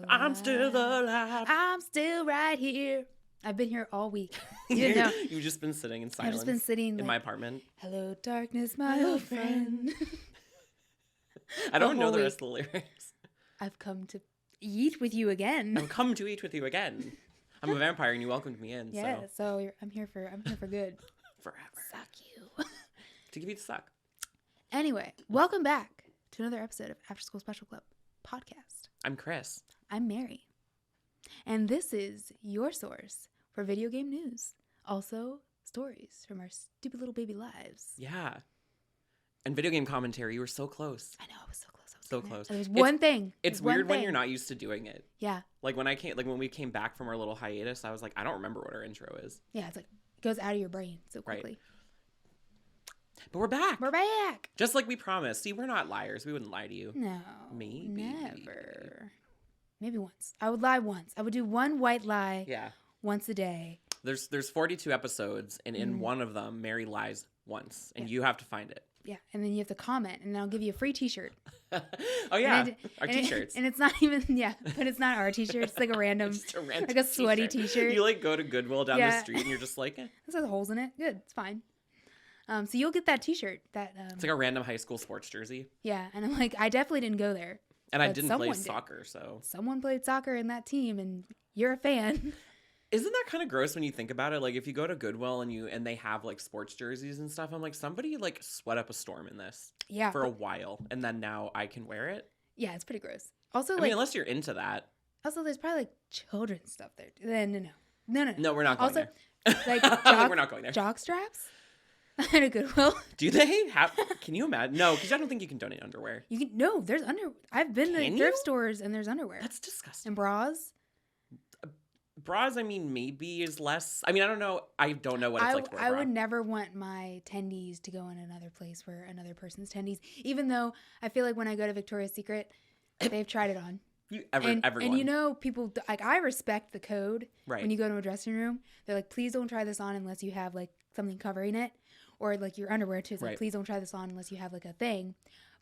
I'm still alive. I'm still right here. I've been here all week. You didn't know. You've just been sitting in silence. I've just been sitting in my apartment. Hello, darkness, my old friend. I don't know the rest of the lyrics. I've come to eat with you again. I've come to eat with you again. I'm a vampire and you welcomed me in. Yeah, so I'm here for good. Forever. Suck you. To give you the suck. Anyway, welcome back to another episode of After School Special Club podcast. I'm Chris. I'm Mary. And this is your source for video game news. Also, stories from our stupid little baby lives. Yeah. And video game commentary. You were so close. I know, I was so close. So close. There's one thing. It's weird when you're not used to doing it. Yeah. Like when we came back from our little hiatus, I was like, I don't remember what our intro is. Yeah, it's like it goes out of your brain so quickly. Right. But we're back. We're back. Just like we promised. See, we're not liars. We wouldn't lie to you. No. Maybe. Never. Maybe once. I would lie once. I would do one white lie. Yeah. Once a day. There's 42 episodes, and in one of them, Mary lies once, and you have to find it. Yeah, and then you have to comment, and then I'll give you a free T-shirt. Oh yeah, our T-shirts. And it's not even but it's not our T-shirt. It's like a random, like a sweaty T-shirt. You like go to Goodwill down the street, and you're just like, This has holes in it. Good, it's fine. So you'll get that T-shirt. It's like a random high school sports jersey. Yeah, and I'm like, I definitely didn't go there. And I didn't play soccer, so someone played soccer in that team, and you're a fan. Isn't that kind of gross when you think about it? Like if you go to Goodwill and they have like sports jerseys and stuff, I'm like, somebody like sweat up a storm in this. Yeah. For a while, and then now I can wear it. Yeah, it's pretty gross. Also, I mean, unless you're into that. Also, there's probably like children's stuff there. No. No, we're not going there. Like we're not going there. Jock straps at a Goodwill. Do they have? Can you imagine? No, because I don't think you can donate underwear. You can. No, there's I've been to thrift stores and there's underwear. That's disgusting. And bras. Bras, I mean, maybe is less. I mean, I don't know. I don't know what it's like to wear a bra. I would never want my tendies to go in another place where another person's tendies. Even though I feel like when I go to Victoria's Secret, they've tried it on. Everyone. And you know, people like I respect the code. Right. When you go to a dressing room, they're like, please don't try this on unless you have like something covering it, or like your underwear too. It's like, please don't try this on unless you have like a thing.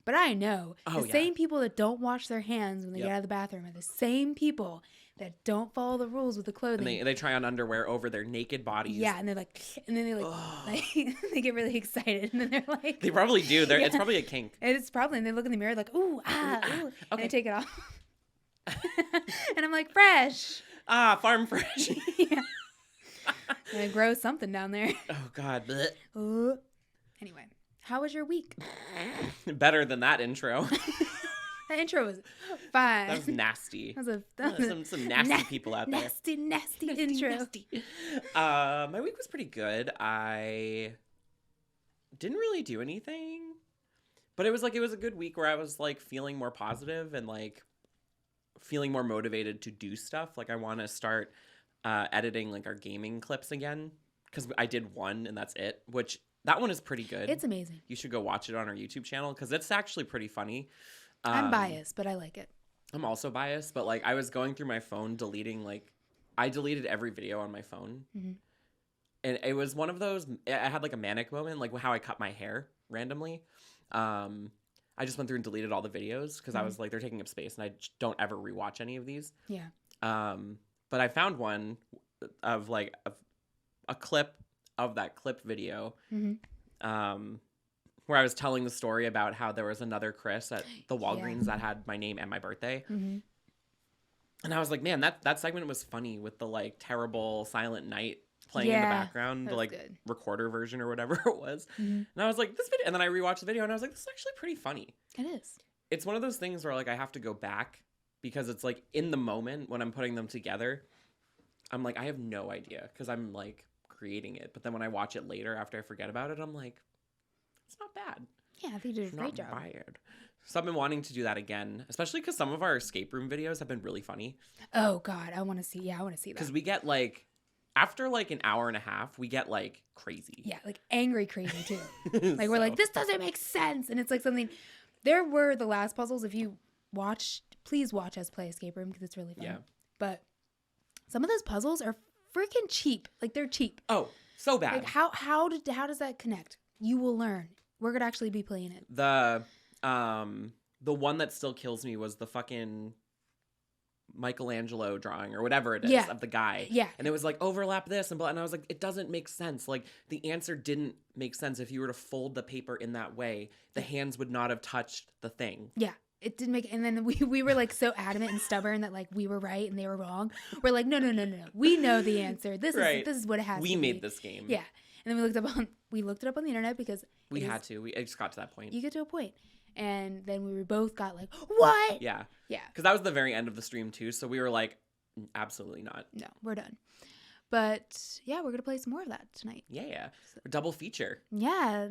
But I know the same people that don't wash their hands when they get out of the bathroom are the same people that don't follow the rules with the clothing. And they try on underwear over their naked bodies. Yeah, and they're like, and then they they get really excited, and then they're like, they probably do. It's probably a kink. It's probably, and they look in the mirror like, ooh, ooh, and they take it off, and I'm like, fresh. Farm fresh. Yeah. And it grows something down there. Oh God. Anyway, how was your week? Better than that intro. That intro was fine. That was nasty. That was some nasty people out there. Nasty intro. Nasty. My week was pretty good. I didn't really do anything, but it was a good week where I was like feeling more positive and like feeling more motivated to do stuff. Like I want to start editing like our gaming clips again, because I did one and that's it, which that one is pretty good. It's amazing. You should go watch it on our YouTube channel because it's actually pretty funny. I'm biased, but I like it. I'm also biased, but like I was going through my phone I deleted every video on my phone. Mm-hmm. And it was one of those, I had like a manic moment, like how I cut my hair randomly. I just went through and deleted all the videos because I was like, they're taking up space and I don't ever rewatch any of these. Yeah. But I found one of like a clip of that clip video. Mm-hmm. Where I was telling the story about how there was another Chris at the Walgreens that had my name and my birthday. Mm-hmm. And I was like, man, that segment was funny with the like terrible Silent Night playing in the background, the like recorder version or whatever it was. Mm-hmm. And I was like, this video, and then I rewatched the video and I was like, this is actually pretty funny. It is. It's one of those things where like I have to go back because it's like in the moment when I'm putting them together, I'm like, I have no idea because I'm like creating it. But then when I watch it later after I forget about it, I'm like, it's not bad. Yeah, I think you did a great job. Not bad. So I've been wanting to do that again, especially because some of our escape room videos have been really funny. Oh, God. I want to see. Yeah, I want to see that. Because we get like, after like an hour and a half, we get like crazy. Yeah, like angry crazy too. Like we're like, this doesn't make sense. And it's like something, there were the last puzzles. If you watch, please watch us play escape room because it's really fun. Yeah. But some of those puzzles are freaking cheap. Like they're cheap. Oh, so bad. Like how does that connect? You will learn. We're going to actually be playing it. The one that still kills me was the fucking Michelangelo drawing or whatever it is of the guy. Yeah. And it was like, overlap this and blah. And I was like, it doesn't make sense. Like, the answer didn't make sense. If you were to fold the paper in that way, the hands would not have touched the thing. Yeah. It didn't make, and then we were like so adamant and stubborn that like we were right and they were wrong. We're like, no. We know the answer. This is what it has to be. We made this game. Yeah. And then we looked it up on the internet because we had to. I just got to that point. You get to a point. And then we both got like, what? Yeah. Yeah. Because that was the very end of the stream too. So we were like, absolutely not. No, we're done. But yeah, we're going to play some more of that tonight. Yeah. So, double feature. Yeah.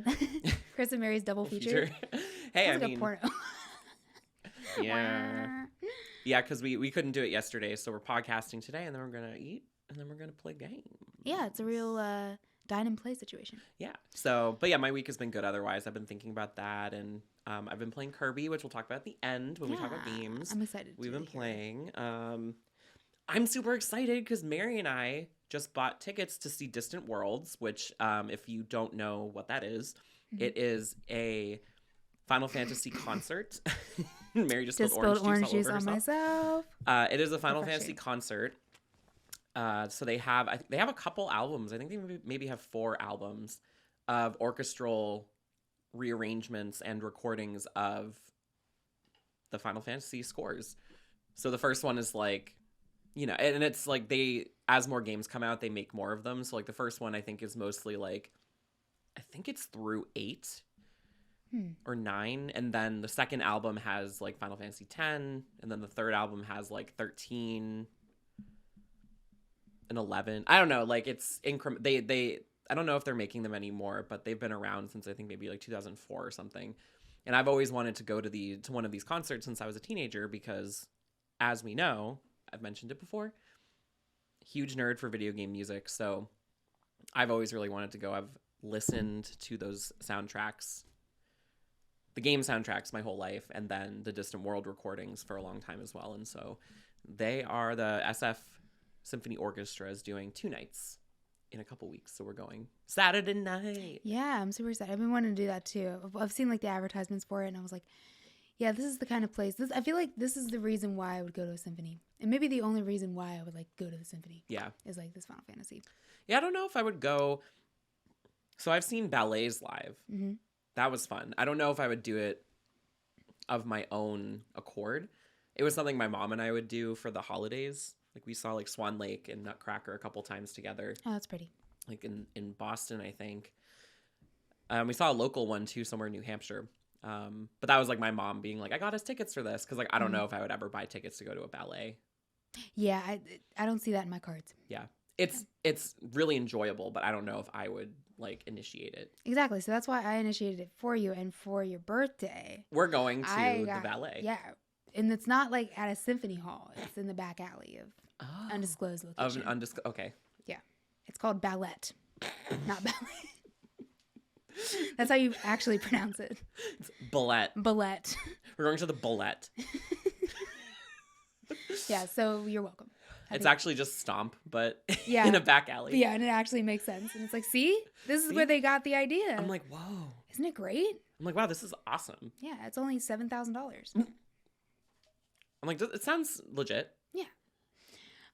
Chris and Mary's double feature. Hey, I mean. Porno. Yeah. Yeah, because we couldn't do it yesterday. So we're podcasting today and then we're going to eat and then we're going to play games. Yeah, it's a real dine and play situation. Yeah. So, but yeah, my week has been good otherwise. I've been thinking about that and I've been playing Kirby, which we'll talk about at the end when we talk about games. I'm excited. We've been playing. I'm super excited because Mary and I just bought tickets to see Distant Worlds, which if you don't know what that is, it is a Final Fantasy concert. Mary just spilled orange juice on myself. It is a Final Fantasy concert. So they have a couple albums. I think they maybe have 4 albums of orchestral rearrangements and recordings of the Final Fantasy scores. So the first one is like, you know, and it's like as more games come out, they make more of them. So like the first one I think is mostly like, I think it's through 8 or 9. And then the second album has like Final Fantasy 10. And then the third album has like 13 and 11. I don't know. Like it's I don't know if they're making them anymore, but they've been around since I think maybe like 2004 or something. And I've always wanted to go to one of these concerts since I was a teenager because, as we know, I've mentioned it before, huge nerd for video game music. So I've always really wanted to go. I've listened to those soundtracks, the game soundtracks, my whole life, and then the Distant World recordings for a long time as well. And so the SF Symphony Orchestra is doing 2 nights in a couple weeks, so we're going Saturday night. Yeah, I'm super excited. I've been wanting to do that too. I've seen like the advertisements for it, and I was like, yeah, this is the kind of place. I feel like this is the reason why I would go to a symphony, and maybe the only reason why I would like go to the symphony. Yeah, is like this Final Fantasy. Yeah, I don't know if I would go. So I've seen ballets live. Mm-hmm. That was fun. I don't know if I would do it of my own accord. It was something my mom and I would do for the holidays. Like we saw like Swan Lake and Nutcracker a couple times together. Oh, that's pretty. Like in Boston, I think. We saw a local one too, somewhere in New Hampshire. But that was like my mom being like, I got us tickets for this. Cause like, I don't know if I would ever buy tickets to go to a ballet. Yeah. I don't see that in my cards. Yeah. It's really enjoyable, but I don't know if I would like initiate it. Exactly. So that's why I initiated it for you. And for your birthday, we're going to the ballet. Yeah. And it's not like at a symphony hall. It's in the back alley of undisclosed location. Okay. Yeah. It's called ballet, not ballet. That's how you actually pronounce it. It's ballet. Ballet. We're going to the ballet. Yeah, so you're welcome. It's actually just Stomp, but in a back alley. Yeah, and it actually makes sense. And it's like, see? This is where they got the idea. I'm like, whoa. Isn't it great? I'm like, wow, this is awesome. Yeah, it's only $7,000. I'm like, it sounds legit. Yeah.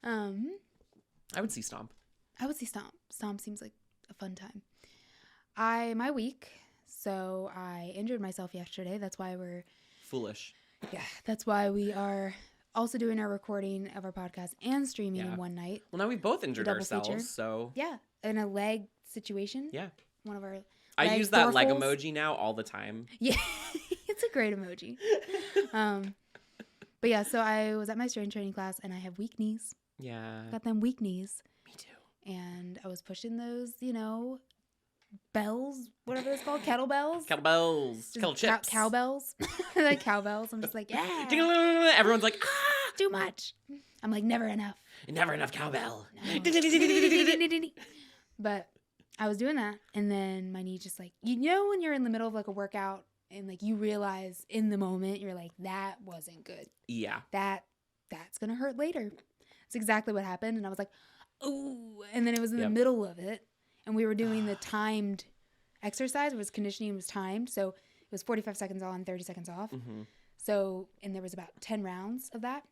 I would see Stomp. I would see Stomp. Stomp seems like a fun time. My week, so I injured myself yesterday. That's why we're... Foolish. Yeah, that's why we are also doing our recording of our podcast and streaming in one night. Well, now we both injured ourselves, so... Yeah, in a leg situation. Yeah. One of our... I use that leg emoji now all the time. Yeah, it's a great emoji. But yeah, so I was at my strength training class, and I have weak knees. Yeah. Got them weak knees. Me too. And I was pushing those, bells, whatever it's called, kettlebells. Kettlebells. Kettle chips. Cowbells. Like cowbells. I'm just like, yeah. Everyone's like, ah! Too much. I'm like, never enough. Never enough cowbell. No. But I was doing that, and then my knee just like, when you're in the middle of like a workout, and like you realize in the moment, you're like, that wasn't good. Yeah. That's going to hurt later. That's exactly what happened. And I was like, oh, and then it was in the middle of it. And we were doing the timed exercise. It was conditioning, was timed. So it was 45 seconds on, 30 seconds off. Mm-hmm. So, and there was about 10 rounds of that.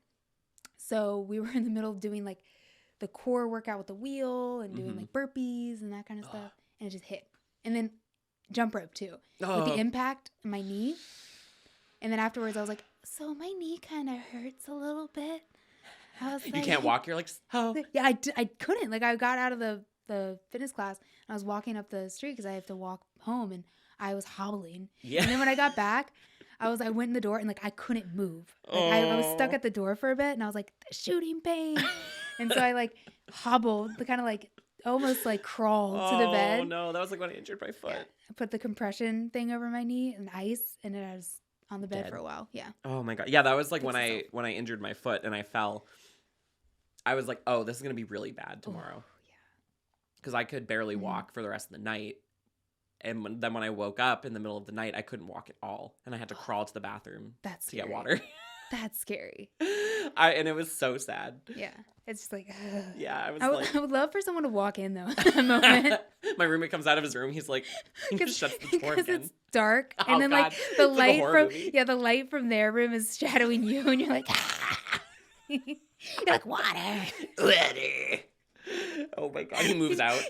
So we were in the middle of doing like the core workout with the wheel and doing like burpees and that kind of stuff. And it just hit. And then jump rope too. With the impact in my knee. And then afterwards I was like, so my knee kind of hurts a little bit. I was like, you can't walk. You're like, oh. Yeah, I couldn't. Like I got out of the fitness class and I was walking up the street because I have to walk home and I was hobbling. Yeah. And then when I got back, I went in the door and like I couldn't move. Like I was stuck at the door for a bit and I was like, the shooting pain. And so I like hobbled, the kind of like almost like crawled to the bed. Oh no, that was like when I injured my foot. Yeah. I put the compression thing over my knee and ice, and then I was on the bed for a while. Yeah. Oh my god. Yeah, that was like when I injured my foot and I fell. I was like, oh, this is gonna be really bad tomorrow. Oh, yeah. Because I could barely walk for the rest of the night. And then when I woke up in the middle of the night, I couldn't walk at all. And I had to crawl to the bathroom to get water. That's scary. And it was so sad. Yeah. It's just like, ugh. Yeah. I would love for someone to walk in, though, at that moment. My roommate comes out of his room. He's like, he just shuts the door again. Because it's dark. And then, like, the light from their room is shadowing you. And you're like, you're like, water. Oh, my God. He moves out.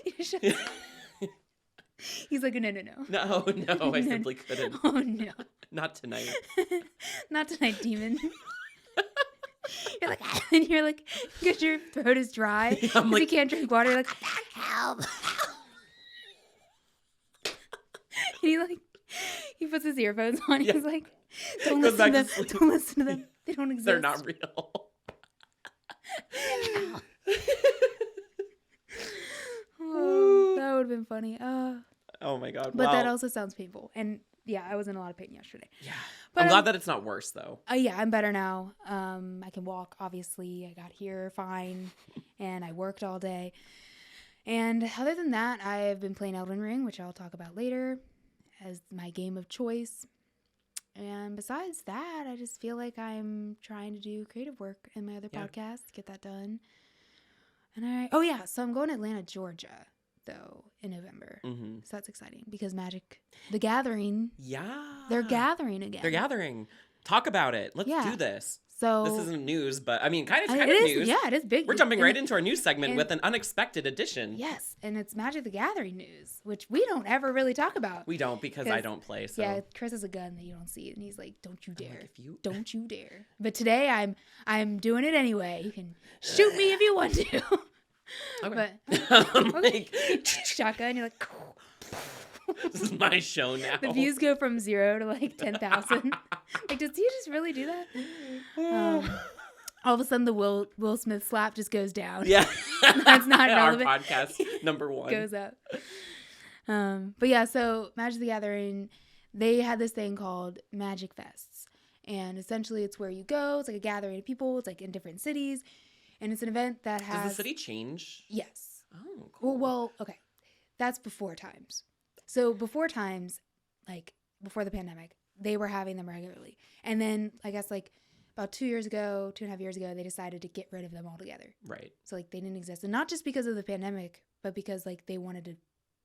He's like, no. No, I simply couldn't. Oh, no. Not tonight. Not tonight, demon. You're like, and you're like, because your throat is dry. Yeah, I'm like, you can't drink water. You're like, help. And he puts his earphones on. Yeah. He's like, don't listen to them. Don't listen to them. They don't exist. They're not real. Oh, that would have been funny. Oh my God. But that also sounds painful. And yeah, I was in a lot of pain yesterday. Yeah. But I'm glad that it's not worse though. Yeah, I'm better now. I can walk, obviously. I got here fine. And I worked all day. And other than that, I've been playing Elden Ring, which I'll talk about later as my game of choice. And besides that, I just feel like I'm trying to do creative work in my other podcast, get that done. And so I'm going to Atlanta, Georgia, though, in November. Mm-hmm. So that's exciting because Magic the Gathering. Yeah. They're gathering again. They're gathering. Talk about it. Let's do this. So this isn't news, but I mean, kind of news. Yeah, it is big. We're jumping right into our news segment with an unexpected addition. Yes, and it's Magic the Gathering news, which we don't ever really talk about. We don't because I don't play. So. Yeah, Chris has a gun that you don't see, and he's like, "Don't you dare! Don't you dare!" But today I'm doing it anyway. You can shoot me if you want to. Okay. But like, shotgun, you're like. This is my show now. The views go from 0 to like 10,000. Like, does he just really do that? All of a sudden, the Will Smith slap just goes down. Yeah, that's not relevant. Our podcast number 1 goes up. But yeah, so Magic the Gathering, they had this thing called Magic Fests, and essentially, it's where you go. It's like a gathering of people. It's like in different cities, and it's an event that has. Does the city change? Yes. Oh, cool. Well, okay, that's before times. So before times, like before the pandemic, they were having them regularly. And then I guess like about 2.5 years ago, they decided to get rid of them altogether. Right. So like they didn't exist. And not just because of the pandemic, but because like they wanted to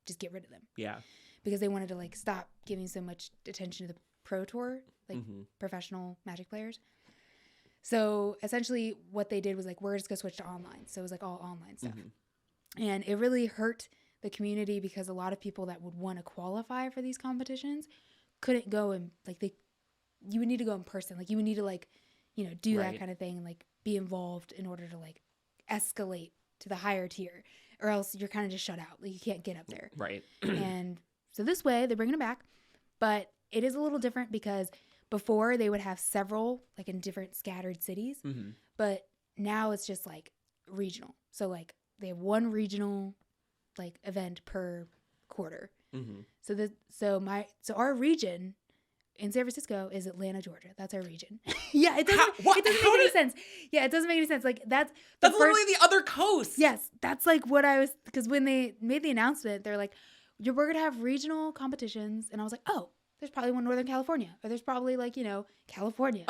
just get rid of them. Yeah. Because they wanted to like stop giving so much attention to the Pro Tour, like professional Magic players. So essentially what they did was like, we're just going to switch to online. So it was like all online stuff. And it really hurt the community because a lot of people that would want to qualify for these competitions couldn't go and like you would need to go in person. Like you would need to like, do that kind of thing and like be involved in order to like escalate to the higher tier, or else you're kind of just shut out. Like you can't get up there. Right. And so this way they're bringing it back, but it is a little different because before they would have several like in different scattered cities, but now it's just like regional. So like they have one regional like event per quarter. So our region in San Francisco is Atlanta, Georgia. That's our region. Yeah, it doesn't make any sense. Yeah, it doesn't make any sense. Like that's literally the other coast. Yes, that's like what I was, because when they made the announcement, they're like, we're gonna have regional competitions, and I was like, oh, there's probably one Northern California, or there's probably like California.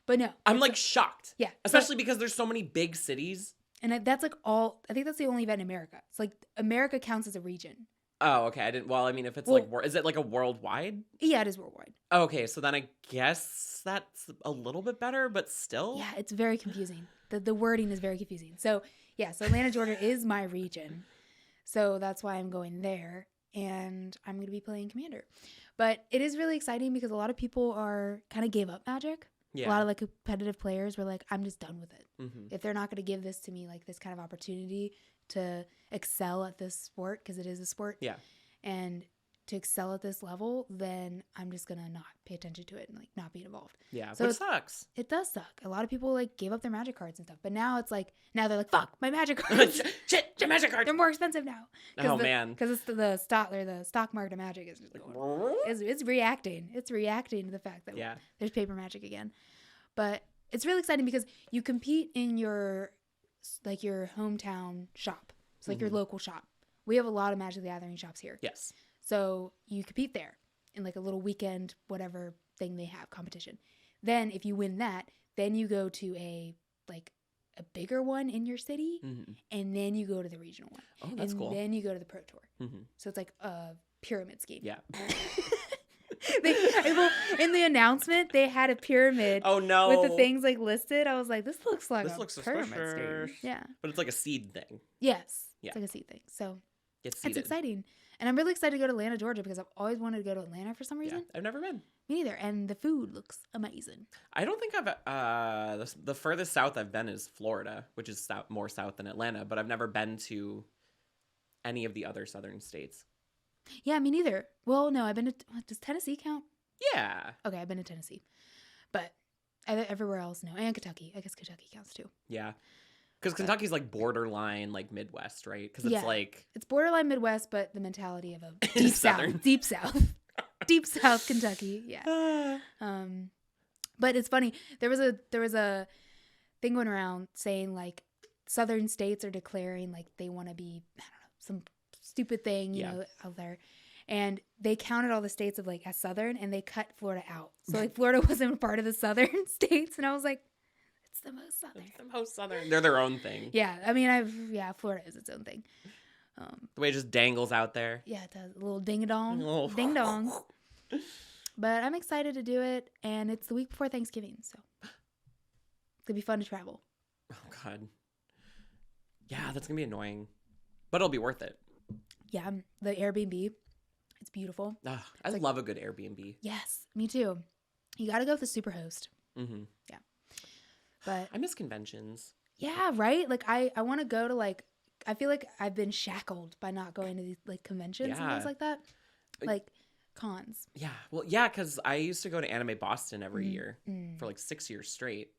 But no, I'm like shocked. Yeah, especially because there's so many big cities. And that's like I think that's the only event in America. It's like America counts as a region. Oh, okay. I didn't. Well, I mean, if it's like, is it like a worldwide? Yeah, it is worldwide. Oh, okay, so then I guess that's a little bit better, but still. Yeah, it's very confusing. The wording is very confusing. So yeah, so Atlanta, Georgia is my region, so that's why I'm going there, and I'm going to be playing Commander. But it is really exciting because a lot of people are kind of gave up Magic. Yeah. A lot of like competitive players were like, I'm just done with it. If they're not going to give this to me, like this kind of opportunity to excel at this sport, because it is a sport. Yeah. And to excel at this level, then I'm just going to not pay attention to it and like not be involved. Yeah. So it sucks. It does suck. A lot of people like gave up their Magic cards and stuff. But now it's like, now they're like, fuck, my Magic cards. Shit, my Magic cards. They're more expensive now. Man. Because it's the stock market of Magic is just going, it's reacting. It's reacting to the fact that there's paper Magic again. But it's really exciting because you compete in your hometown shop. So like your local shop. We have a lot of Magic the Gathering shops here. Yes. So you compete there in like a little weekend, whatever thing they have, competition. Then if you win that, then you go to a bigger one in your city, and then you go to the regional one. Oh, that's cool. And then you go to the Pro Tour. So it's like a pyramid scheme. Yeah. In the announcement, they had a pyramid. Oh no! With the things like listed, I was like, "This looks like a pyramid scheme." Yeah, but it's like a seed thing. Yes, it's like a seed thing. So it's exciting, and I'm really excited to go to Atlanta, Georgia, because I've always wanted to go to Atlanta for some reason. I've never been. Me neither, and the food looks amazing. I don't think I've the furthest south I've been is Florida, which is more south than Atlanta, but I've never been to any of the other southern states. Yeah, me neither. Well, no, I've been to... Does Tennessee count? Yeah. Okay, I've been to Tennessee. But everywhere else, no. And Kentucky. I guess Kentucky counts too. Yeah. Because Kentucky's like borderline like Midwest, right? Because it's like... It's borderline Midwest, but the mentality of a deep south. Deep south. Deep south Kentucky. Yeah. But it's funny. There was a thing going around saying like southern states are declaring like they want to be, I don't know, some stupid thing, you know, out there. And they counted all the states of like as southern, and they cut Florida out. So like Florida wasn't part of the southern states, and I was like, it's the most southern. It's the most southern. They're their own thing. Yeah, I mean, Florida is its own thing. The way it just dangles out there. Yeah, it does. A little ding-a-dong. Ding-dong. But I'm excited to do it, and it's the week before Thanksgiving, so it's going to be fun to travel. Oh, God. Yeah, that's going to be annoying. But it'll be worth it. Yeah, the Airbnb, it's beautiful. I love a good Airbnb. Yes, me too. You got to go with the Superhost. Yeah. But I miss conventions. Yeah, right? Like, I want to go to, like, I feel like I've been shackled by not going to these, like, conventions and things like that. Like, cons. Yeah. Well, yeah, because I used to go to Anime Boston every year for, like, 6 years straight.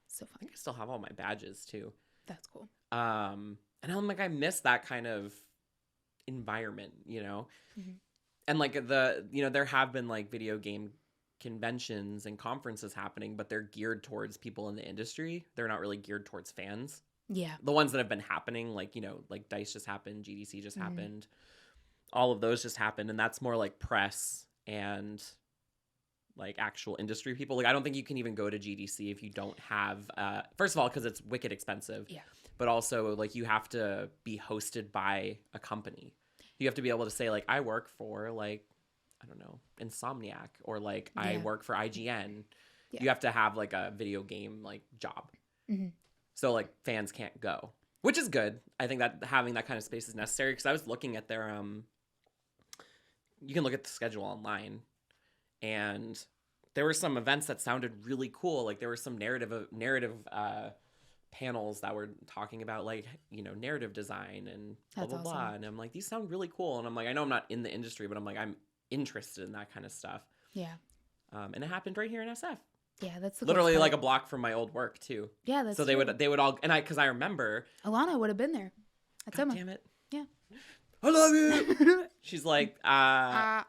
So fun. I think I still have all my badges, too. That's cool. And I'm like, I miss that kind of environment, you know? And, like, there have been, like, video game conventions and conferences happening, but they're geared towards people in the industry. They're not really geared towards fans. Yeah. The ones that have been happening, like, you know, like DICE just happened, GDC just happened. All of those just happened, and that's more like press and like actual industry people. Like, I don't think you can even go to GDC if you don't have first of all, because it's wicked expensive. Yeah. But also, like, you have to be hosted by a company. You have to be able to say, like, I work for, like, I don't know, Insomniac, or like I work for IGN. Yeah. You have to have like a video game like job. So like fans can't go, which is good. I think that having that kind of space is necessary, because I was looking at their you can look at the schedule online, and there were some events that sounded really cool. Like there were some narrative panels that were talking about, like, you know, narrative design and blah blah blah. And I'm like, these sound really cool. And I'm like, I know I'm not in the industry, but I'm like, I'm interested in that kind of stuff. Yeah. And it happened right here in SF. Yeah, that's the literally like a block from my old work too. Yeah, that's so they would all, and because I remember Alana would have been there. God damn it. Yeah. I love you. She's like, no,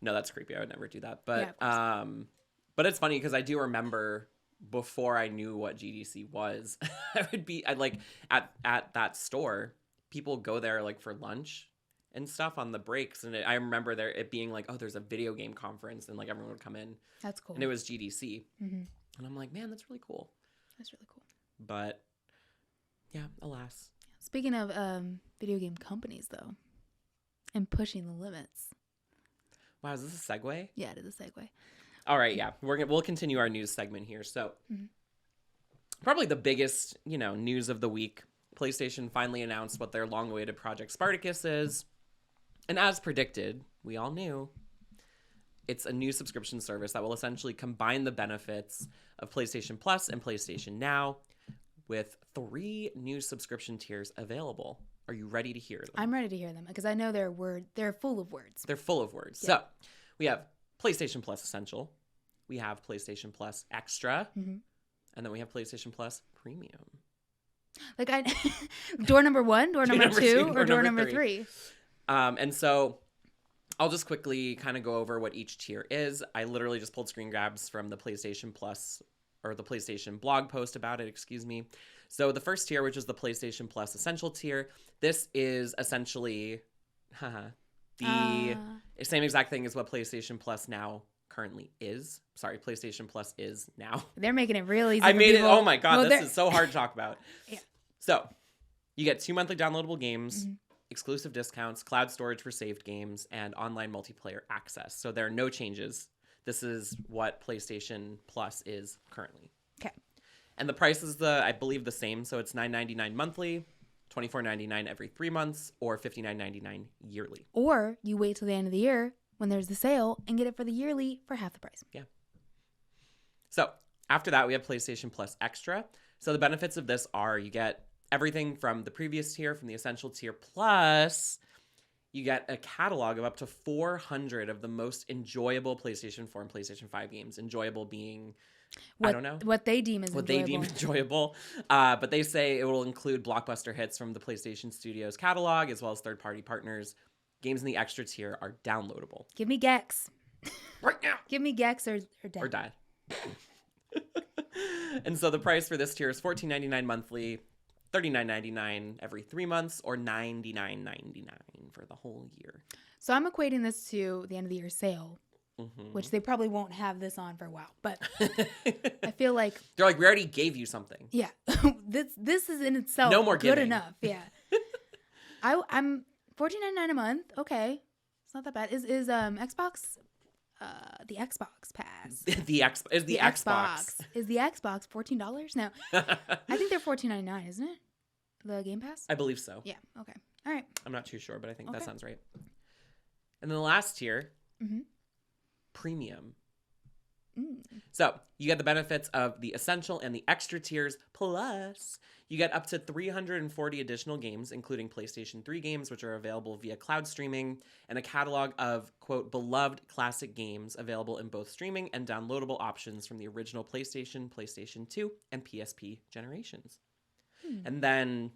that's creepy. I would never do that. But but it's funny because I do remember before I knew what GDC was, I'd like at that store, people go there like for lunch and stuff on the breaks, and I remember it being like, oh, there's a video game conference, and like everyone would come in. That's cool. And it was GDC, and I'm like, man, that's really cool. That's really cool. But yeah, alas. Speaking of video game companies, though, And pushing the limits. Wow, is this a segue? Yeah, it is a segue. All right, yeah. We'll continue our news segment here. So probably the biggest, news of the week. PlayStation finally announced what their long-awaited Project Spartacus is. And as predicted, we all knew, it's a new subscription service that will essentially combine the benefits of PlayStation Plus and PlayStation Now with 3 new subscription tiers available. Are you ready to hear them? I'm ready to hear them because I know they're full of words. They're full of words. Yeah. So we have PlayStation Plus Essential. We have PlayStation Plus Extra. And then we have PlayStation Plus Premium. Like door number 1, door number 2, or door number 3. And so I'll just quickly kind of go over what each tier is. I literally just pulled screen grabs from the PlayStation Plus or the PlayStation blog post about it, excuse me. So the first tier, which is the PlayStation Plus Essential tier, this is essentially the same exact thing as what PlayStation Plus Now currently is. Sorry, PlayStation Plus is now. They're making it real easy. I made people. it. Oh my God, this is so hard to talk about. Yeah. So you get 2 monthly downloadable games, exclusive discounts, cloud storage for saved games, and online multiplayer access. So there are no changes. This is what PlayStation Plus is currently. Okay. And the price is I believe the same. So it's $9.99 monthly, $24.99 every 3 months, or $59.99 yearly. Or you wait till the end of the year when there's the sale and get it for the yearly for half the price. Yeah. So after that, we have PlayStation Plus Extra. So the benefits of this are you get everything from the previous tier, from the Essential tier, plus you get a catalog of up to 400 of the most enjoyable PlayStation 4 and PlayStation 5 games. Enjoyable being, I don't know. What they deem as what enjoyable. they deem enjoyable. But they say it will include blockbuster hits from the PlayStation Studios catalog, as well as third-party partners. Games in the Extra tier are downloadable. Give me Gex. Right now. Give me Gex or Dad. Or Dad. And so the price for this tier is $14.99 monthly, $39.99 every 3 months, or $99.99 for the whole year. So I'm equating this to the end of the year sale, which they probably won't have this on for a while. But I feel like they're like, we already gave you something. Yeah, this is in itself no more good giving. enough. Yeah, I'm $14.99 a month. Okay, it's not that bad. Is Xbox? The Xbox Pass. Is the Xbox $14? No, I think they're $14.99, isn't it? The Game Pass. I believe so. Yeah. Okay. All right. I'm not too sure, but I think that sounds right. And then the last tier, Premium. So you get the benefits of the Essential and the Extra tiers, plus you get up to 340 additional games, including PlayStation 3 games, which are available via cloud streaming, and a catalog of, quote, beloved classic games available in both streaming and downloadable options from the original PlayStation, PlayStation 2, and PSP generations. And then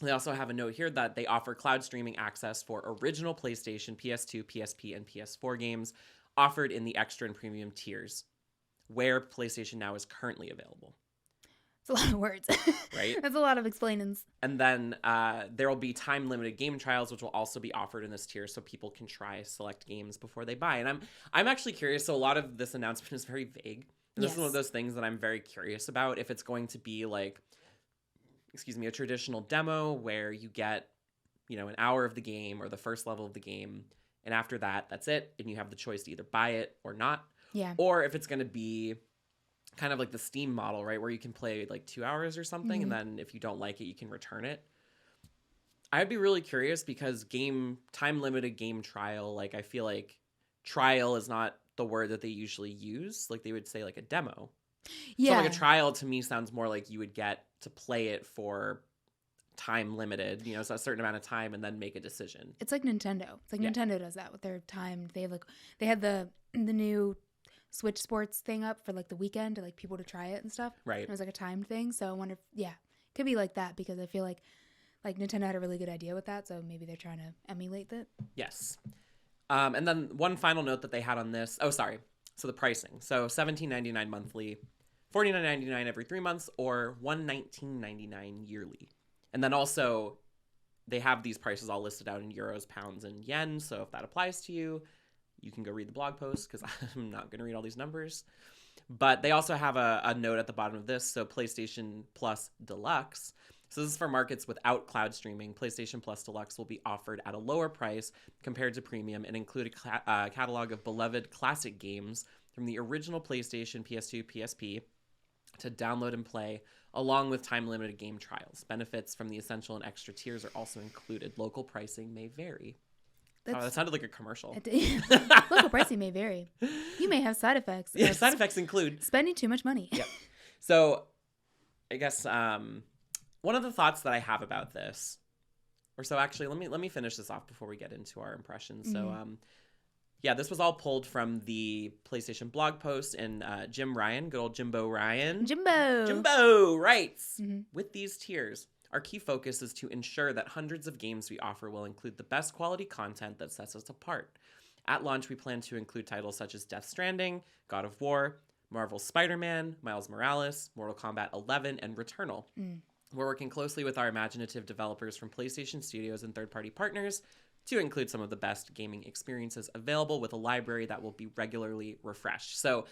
they also have a note here that they offer cloud streaming access for original PlayStation, PS2, PSP, and PS4 games offered in the Extra and Premium tiers, where PlayStation Now is currently available. It's a lot of words. Right? That's a lot of explainings. And then there will be time-limited game trials, which will also be offered in this tier, so people can try select games before they buy. And I'm actually curious. So a lot of this announcement is very vague. And this is one of those things that I'm very curious about, if it's going to be like, a traditional demo where you get, an hour of the game or the first level of the game, and after that, that's it, and you have the choice to either buy it or not. Yeah. Or if it's going to be kind of like the Steam model, right, where you can play like 2 hours or something, and then if you don't like it, you can return it. I'd be really curious because time-limited game trial, like I feel like trial is not the word that they usually use. Like they would say like a demo. Yeah. So like a trial to me sounds more like you would get to play it for time limited, so a certain amount of time, and then make a decision. It's like Nintendo. It's like Nintendo does that with their time. They have they had the new Switch Sports thing up for like the weekend to like people to try it and stuff. Right. It was like a timed thing. So I wonder if, it could be like that, because I feel like Nintendo had a really good idea with that. So maybe they're trying to emulate that. Yes. And then one final note that they had on this. Oh, sorry. So the pricing. So $17.99 monthly, $49.99 every 3 months, or $119.99 yearly. And then also they have these prices all listed out in euros, pounds, and yen. So if that applies to you, you can go read the blog post, because I'm not going to read all these numbers. But they also have a note at the bottom of this. So PlayStation Plus Deluxe So this is for markets without cloud streaming. PlayStation Plus Deluxe will be offered at a lower price compared to Premium and include a catalog of beloved classic games from the original PlayStation, PS2, PSP to download and play, along with time-limited game trials. Benefits from the essential and extra tiers are also included. Local pricing may vary. That sounded like a commercial. Local pricing may vary. You may have side effects. Yeah, side effects include spending too much money. Yep. So I guess one of the thoughts that I have about this, or so actually, let me finish this off before we get into our impressions. Mm-hmm. So yeah, this was all pulled from the PlayStation blog post, and Jim Ryan, good old Jimbo Ryan. Jimbo writes, mm-hmm. With these tiers, our key focus is to ensure that hundreds of games we offer will include the best quality content that sets us apart. At launch, we plan to include titles such as Death Stranding, God of War, Marvel's Spider-Man, Miles Morales, Mortal Kombat 11, and Returnal. We're working closely with our imaginative developers from PlayStation Studios and third-party partners to include some of the best gaming experiences available with a library that will be regularly refreshed. So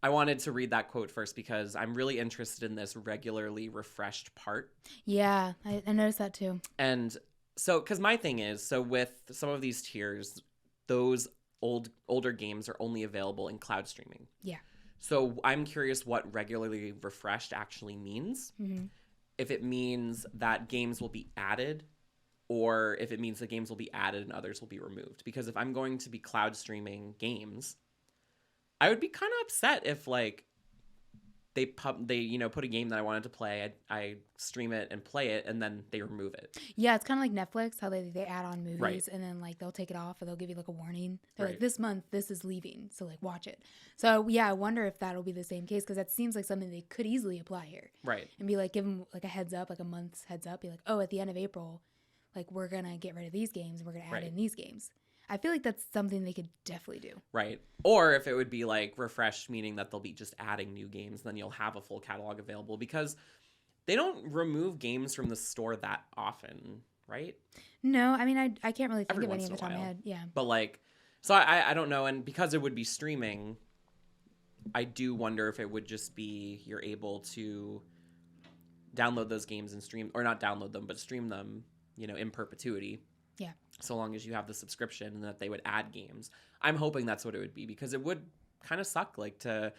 I wanted to read that quote first because I'm really interested in this regularly refreshed part. Yeah, I noticed that too. And so, because my thing is, so with some of these tiers, those older games are only available in cloud streaming. Yeah. So I'm curious what regularly refreshed actually means. Mm-hmm. If it means that games will be added, or if it means the games will be added and others will be removed. Because if I'm going to be cloud streaming games, I would be kind of upset if like they put a game that I wanted to play, I stream it and play it, and then they remove it. Yeah, it's kind of like Netflix, how they add on movies, right. And then like they'll take it off, or they'll give you like a warning. They're right. Like, this month this is leaving, so like watch it. So yeah, I wonder if that'll be the same case, because that seems like something they could easily apply here, right? And be like, give them like a heads up, like a month's heads up, be like, oh, at the end of April, like we're gonna get rid of these games and we're gonna add in these games. I feel like that's something they could definitely do. Right. Or if it would be like refreshed, meaning that they'll be just adding new games, then you'll have a full catalog available, because they don't remove games from the store that often, right? No, I mean, I can't really think of any of the top of my head. Yeah. But like, so I don't know. And because it would be streaming, I do wonder if it would just be you're able to download those games and stream, or not download them, but stream them, in perpetuity. Yeah. So long as you have the subscription, and that they would add games. I'm hoping that's what it would be, because it would kind of suck like to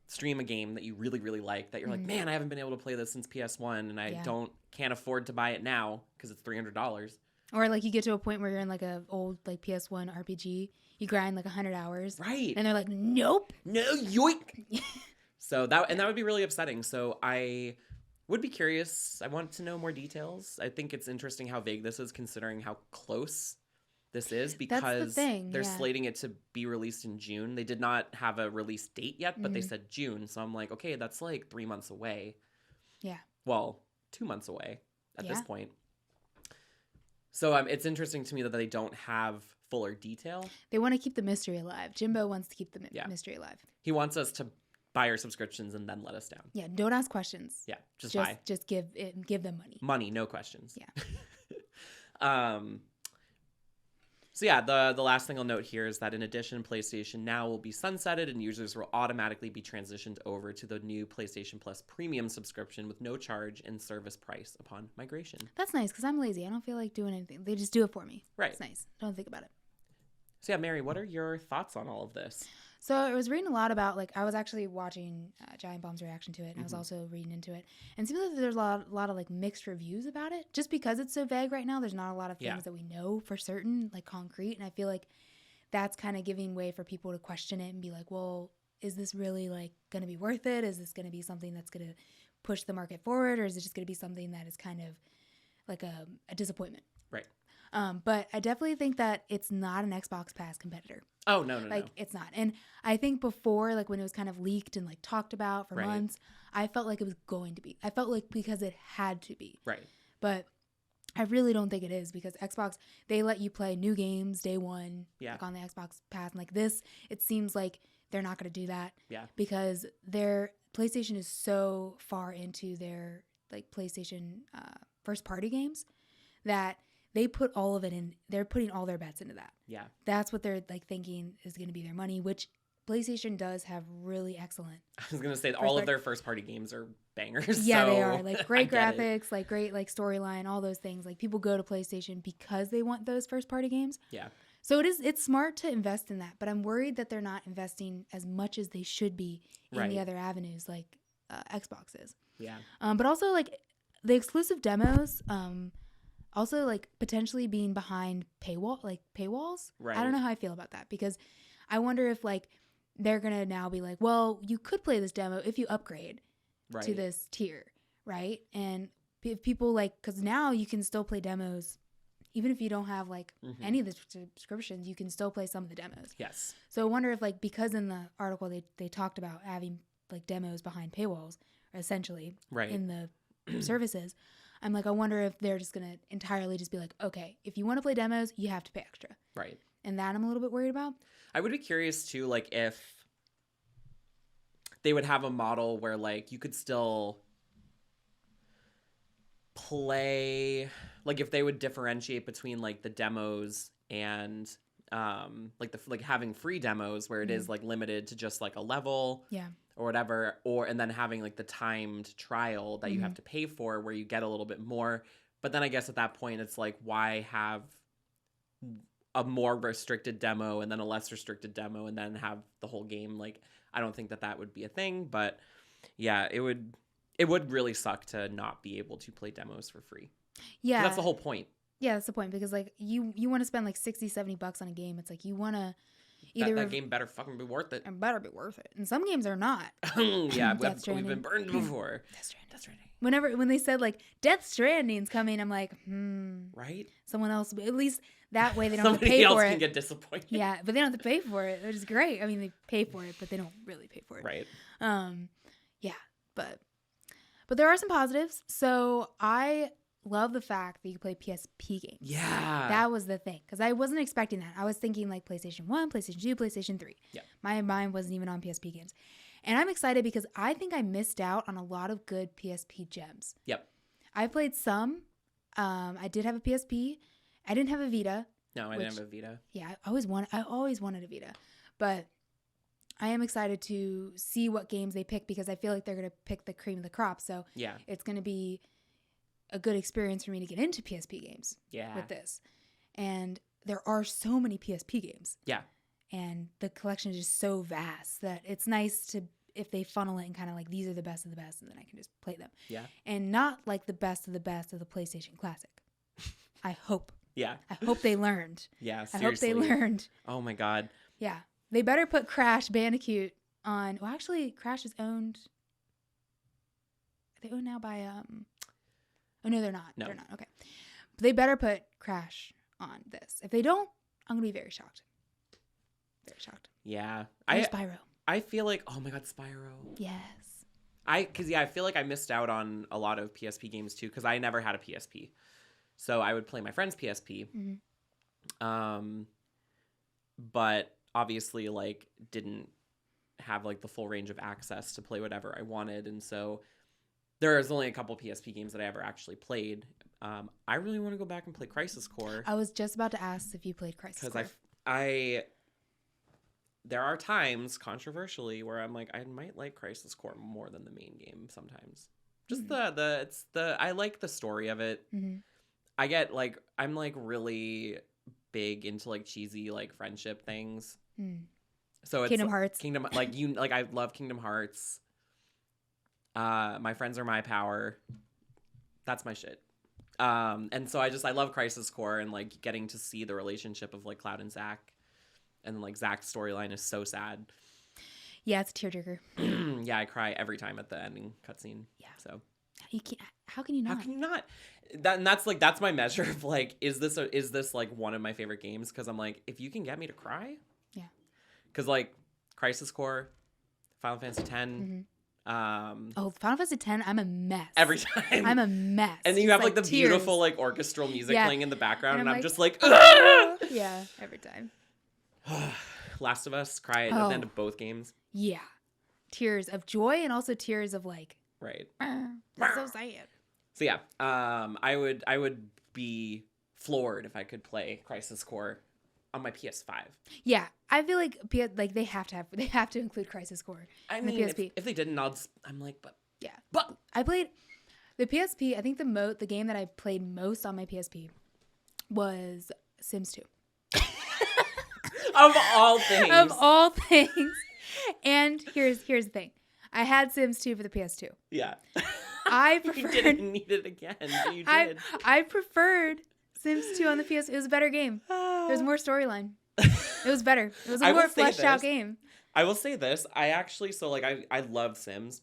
stream a game that you really, really like, that you're like, man, I haven't been able to play this since PS1, and I can't afford to buy it now because it's $300. Or like you get to a point where you're in like a old like PS1 RPG, you grind like 100 hours. Right. And they're like, nope. No, yoink. So that would be really upsetting. So I would be curious. I want to know more details. I think it's interesting how vague this is, considering how close this is, because that's the thing. They're slating it to be released in June. They did not have a release date yet, but they said June. So I'm like, okay, that's like 3 months away. Yeah. Well, 2 months away at this point. So it's interesting to me that they don't have fuller detail. They want to keep the mystery alive. Jimbo wants to keep the mystery alive. He wants us to buy our subscriptions and then let us down. Yeah, don't ask questions. Yeah, just buy. Just give them money. Money, no questions. Yeah. So yeah, the last thing I'll note here is that in addition, PlayStation Now will be sunsetted, and users will automatically be transitioned over to the new PlayStation Plus Premium subscription with no charge in service price upon migration. That's nice, because I'm lazy. I don't feel like doing anything. They just do it for me. Right. It's nice. Don't think about it. So yeah, Mary, what are your thoughts on all of this? So I was reading a lot about, like, I was actually watching Giant Bomb's reaction to it, and I was also reading into it. And it seems like there's a lot of, like, mixed reviews about it. Just because it's so vague right now, there's not a lot of things that we know for certain, like, concrete. And I feel like that's kind of giving way for people to question it and be like, well, is this really, like, going to be worth it? Is this going to be something that's going to push the market forward? Or is it just going to be something that is kind of like a disappointment? Right. But I definitely think that it's not an Xbox Pass competitor. Oh, no. It's not. And I think before, like when it was kind of leaked and like talked about for months, I felt like it was going to be. I felt like because it had to be. Right. But I really don't think it is, because Xbox, they let you play new games day one, like on the Xbox Pass. And like this, it seems like they're not going to do that. Yeah. Because their PlayStation is so far into their like PlayStation first party games that they put all of it in. They're putting all their bets into that. Yeah. That's what they're like thinking is going to be their money, which PlayStation does have really excellent. I was gonna say all of their first party games are bangers. Yeah, so they are. Like great graphics, like great like storyline, all those things. Like people go to PlayStation because they want those first party games. Yeah. So it's smart to invest in that, but I'm worried that they're not investing as much as they should be in the other avenues like Xbox is. Yeah. But also like the exclusive demos, also like potentially being behind paywalls. Right. I don't know how I feel about that because I wonder if like they're gonna now be like, well, you could play this demo if you upgrade to this tier, right? And if people like, because now you can still play demos even if you don't have like any of the subscriptions, you can still play some of the demos. Yes. So I wonder if like, because in the article they talked about having like demos behind paywalls, essentially, in the services. I'm like, I wonder if they're just going to entirely just be like, okay, if you want to play demos, you have to pay extra. Right. And that I'm a little bit worried about. I would be curious too, like if they would have a model where like you could still play, like if they would differentiate between like the demos and like having free demos where it is like limited to just like a level. Yeah. Or whatever, and then having like the timed trial that you have to pay for where you get a little bit more. But then I guess at that point it's like, why have a more restricted demo and then a less restricted demo and then have the whole game? Like, I don't think that would be a thing, but yeah, it would really suck to not be able to play demos for free. Yeah. That's the whole point. Yeah, that's the point, because like you want to spend like $60-$70 on a game. It's like you want to either that game better fucking be worth it. And better be worth it. And some games are not. Yeah, we've been burned before. Death Stranding. When they said like Death Stranding's coming, I'm like, right? Someone else, at least that way they don't have to pay for it. Somebody else can get disappointed. Yeah, but they don't have to pay for it, which is great. I mean, they pay for it, but they don't really pay for it. Right. Yeah, but there are some positives. So I love the fact that you play PSP games. Yeah. That was the thing. Because I wasn't expecting that. I was thinking like PlayStation 1, PlayStation 2, PlayStation 3. Yeah. My mind wasn't even on PSP games. And I'm excited because I think I missed out on a lot of good PSP gems. Yep. I played some. I did have a PSP. I didn't have a Vita. No, I didn't have a Vita. Yeah, I always wanted a Vita. But I am excited to see what games they pick, because I feel like they're going to pick the cream of the crop. So yeah, it's going to be a good experience for me to get into PSP games with this. And there are so many PSP games. Yeah. And the collection is just so vast that it's nice to, if they funnel it and kind of like, these are the best of the best, and then I can just play them. Yeah. And not like the best of the PlayStation Classic. I hope. Yeah. I hope they learned. Yeah, seriously. I hope they learned. Oh my God. Yeah. They better put Crash Bandicoot on. Well, actually, Crash is owned. Are they owned now by Oh, no, they're not. No. They're not. Okay. But they better put Crash on this. If they don't, I'm going to be very shocked. Very shocked. Yeah. Spyro. I feel like, oh my God, Spyro. Yes. I feel like I missed out on a lot of PSP games too, because I never had a PSP. So I would play my friend's PSP. Mm-hmm. But obviously, like, didn't have like the full range of access to play whatever I wanted. And so there is only a couple PSP games that I ever actually played. I really want to go back and play Crisis Core. I was just about to ask if you played Crisis Core. Because there are times, controversially, where I'm like, I might like Crisis Core more than the main game sometimes. Just I like the story of it. Mm-hmm. I get like, I'm like really big into like cheesy like friendship things. So it's Kingdom Hearts. I love Kingdom Hearts. My Friends Are My Power. That's my shit. And so I love Crisis Core, and like getting to see the relationship of like Cloud and Zack, and like Zack's storyline is so sad. Yeah, it's a tearjerker. Yeah, I cry every time at the ending cutscene. Yeah. So you can't. How can you not? How can you not? That's my measure of like, is this like one of my favorite games? Because I'm like, if you can get me to cry. Yeah. Because like Crisis Core, Final Fantasy X. Mm-hmm. Final Fantasy X, I'm a mess. Every time. I'm a mess. And then you have like the tears. Beautiful like orchestral music playing in the background, and I'm just like, yeah, every time. Last of Us, cry at the end of both games. Yeah. Tears of joy and also tears of like, right. That's so sad. So yeah, I would be floored if I could play Crisis Core on my PS5. Yeah, I feel like they have to include Crisis Core in the PSP. If they didn't, I'm like, but yeah. But I played the PSP. I think the game that I played most on my PSP was Sims 2. Of all things. Of all things. And here's the thing. I had Sims 2 for the PS2. Yeah. I preferred. You didn't need it again. But you did. I preferred Sims 2 on the PS. It was a better game. There was more storyline. It was better. It was a more fleshed out game. I will say this. I love Sims.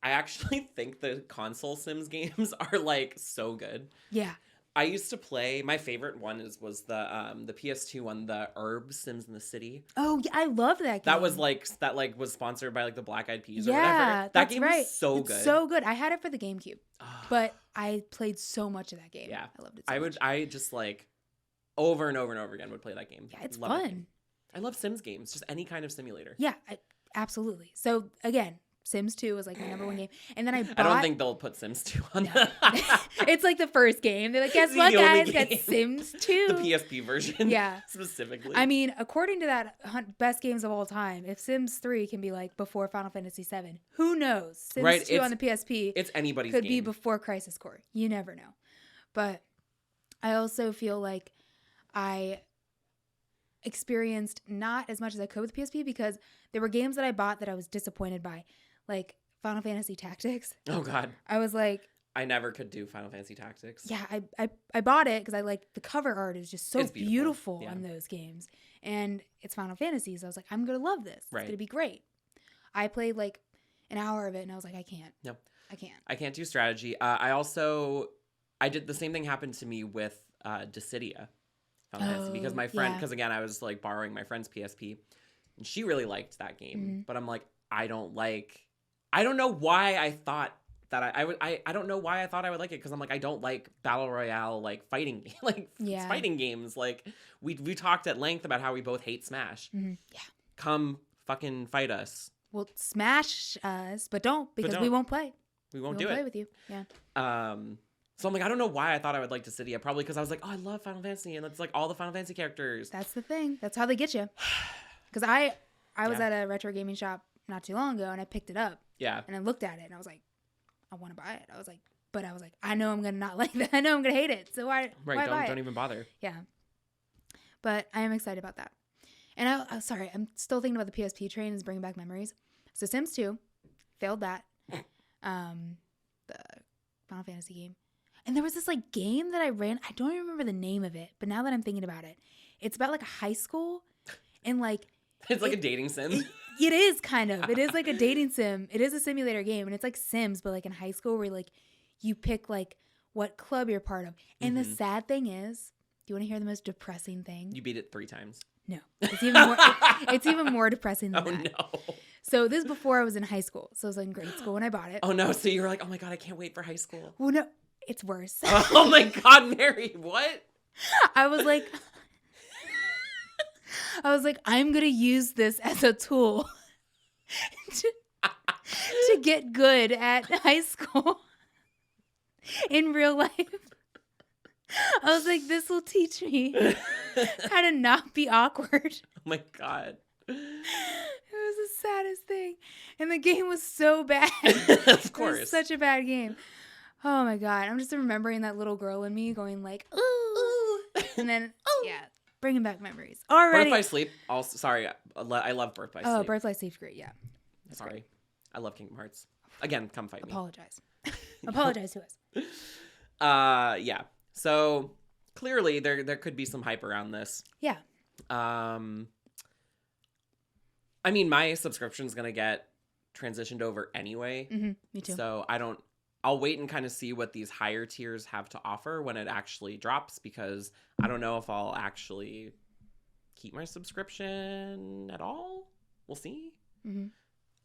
I actually think the console Sims games are like so good. Yeah. I used to play, my favorite one was the PS2 one, the Herb Sims in the City. Oh, yeah, I love that game. That was sponsored by like the Black Eyed Peas or whatever. That game was so good. So good. I had it for the GameCube. But I played so much of that game. Yeah. I loved it so much. I just like over and over and over again would play that game. Yeah, it's fun. I love Sims games, just any kind of simulator. Yeah, absolutely. So again, Sims 2 was like my number one game. And then I don't think they'll put Sims 2 on no. It's like the first game. They're like, guess what, guys? Got Sims 2. The PSP version. Yeah. Specifically. I mean, according to that best games of all time, if Sims 3 can be like before Final Fantasy 7, who knows? Sims 2 on the PSP it's anybody's could game. Be before Crisis Core. You never know. But I also feel like I experienced not as much as I could with PSP because there were games that I bought that I was disappointed by. Like Final Fantasy Tactics. Oh, God. I was like... I never could do Final Fantasy Tactics. Yeah, I bought it because I like the cover art is just so beautiful on those games. And it's Final Fantasy, so I was like, I'm going to love this. It's going to be great. I played like an hour of it, and I was like, I can't. No. I can't. I can't do strategy. I did the same thing happened to me with Dissidia Final Fantasy because my friend, because again, I was like borrowing my friend's PSP, and she really liked that game. Mm-hmm. But I'm like, I don't know why I thought that I don't know why I thought I would like it because I'm like I don't like battle royale like fighting fighting games. Like we talked at length about how we both hate Smash. Mm-hmm. Yeah, come fucking fight us. Well, smash us, but don't because we won't play. We won't do it. Play with you. Yeah. So I'm like I don't know why I thought I would like Dissidia. Probably because I was like, oh, I love Final Fantasy and it's like all the Final Fantasy characters. That's the thing. That's how they get you. Because I was at a retro gaming shop not too long ago and I picked it up. Yeah. And I looked at it and I was like, I want to buy it. I was like, I know I'm going to not like that. I know I'm going to hate it. So why buy it? Don't even bother. Yeah. But I am excited about that. And I'm still thinking about the PSP train is bringing back memories. So Sims 2, failed that. The Final Fantasy game. And there was this like game that I ran. I don't even remember the name of it. But now that I'm thinking about it, it's about like a high school and like. It's like a dating sim. It is kind of. It is like a dating sim. It is a simulator game, and it's like Sims, but like in high school, where like you pick like what club you're part of. And the sad thing is, do you want to hear the most depressing thing? You beat it 3 times. No, it's even more. It's even more depressing than that. Oh no! So this is before I was in high school. So I was in grade school when I bought it. Oh no! So you were like, oh my god, I can't wait for high school. Well, no, it's worse. Oh my god, Mary, what? I was like. I'm going to use this as a tool to get good at high school in real life. I was like, this will teach me how to not be awkward. Oh my God. It was the saddest thing. And the game was so bad. Of course. It was such a bad game. Oh my God. I'm just remembering that little girl in me going like, ooh. And then, ooh. Yeah. Bringing back memories. Already. Birth by Sleep. Also, sorry, I love Birth by Sleep. Oh, Birth by Sleep's great. Yeah. That's sorry. Great. I love Kingdom Hearts. Again, come fight me. Apologize. Apologize to us. Yeah. So clearly there could be some hype around this. Yeah. I mean, my subscription's gonna get transitioned over anyway. Mm-hmm. Me too. So I'll wait and kind of see what these higher tiers have to offer when it actually drops because I don't know if I'll actually keep my subscription at all. We'll see. Mm-hmm.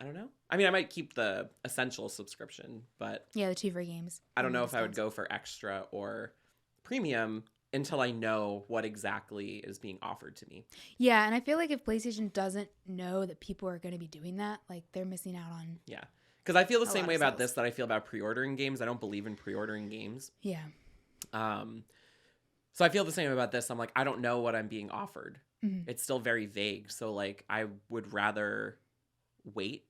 I don't know. I mean, I might keep the essential subscription, but... Yeah, the 2 free games. I don't know if I would go for extra or premium until I know what exactly is being offered to me. Yeah, and I feel like if PlayStation doesn't know that people are going to be doing that, like they're missing out on... Yeah. Because I feel the same way about this that I feel about pre-ordering games. I don't believe in pre-ordering games. Yeah. So I feel the same about this. I'm like, I don't know what I'm being offered. Mm-hmm. It's still very vague. So like, I would rather wait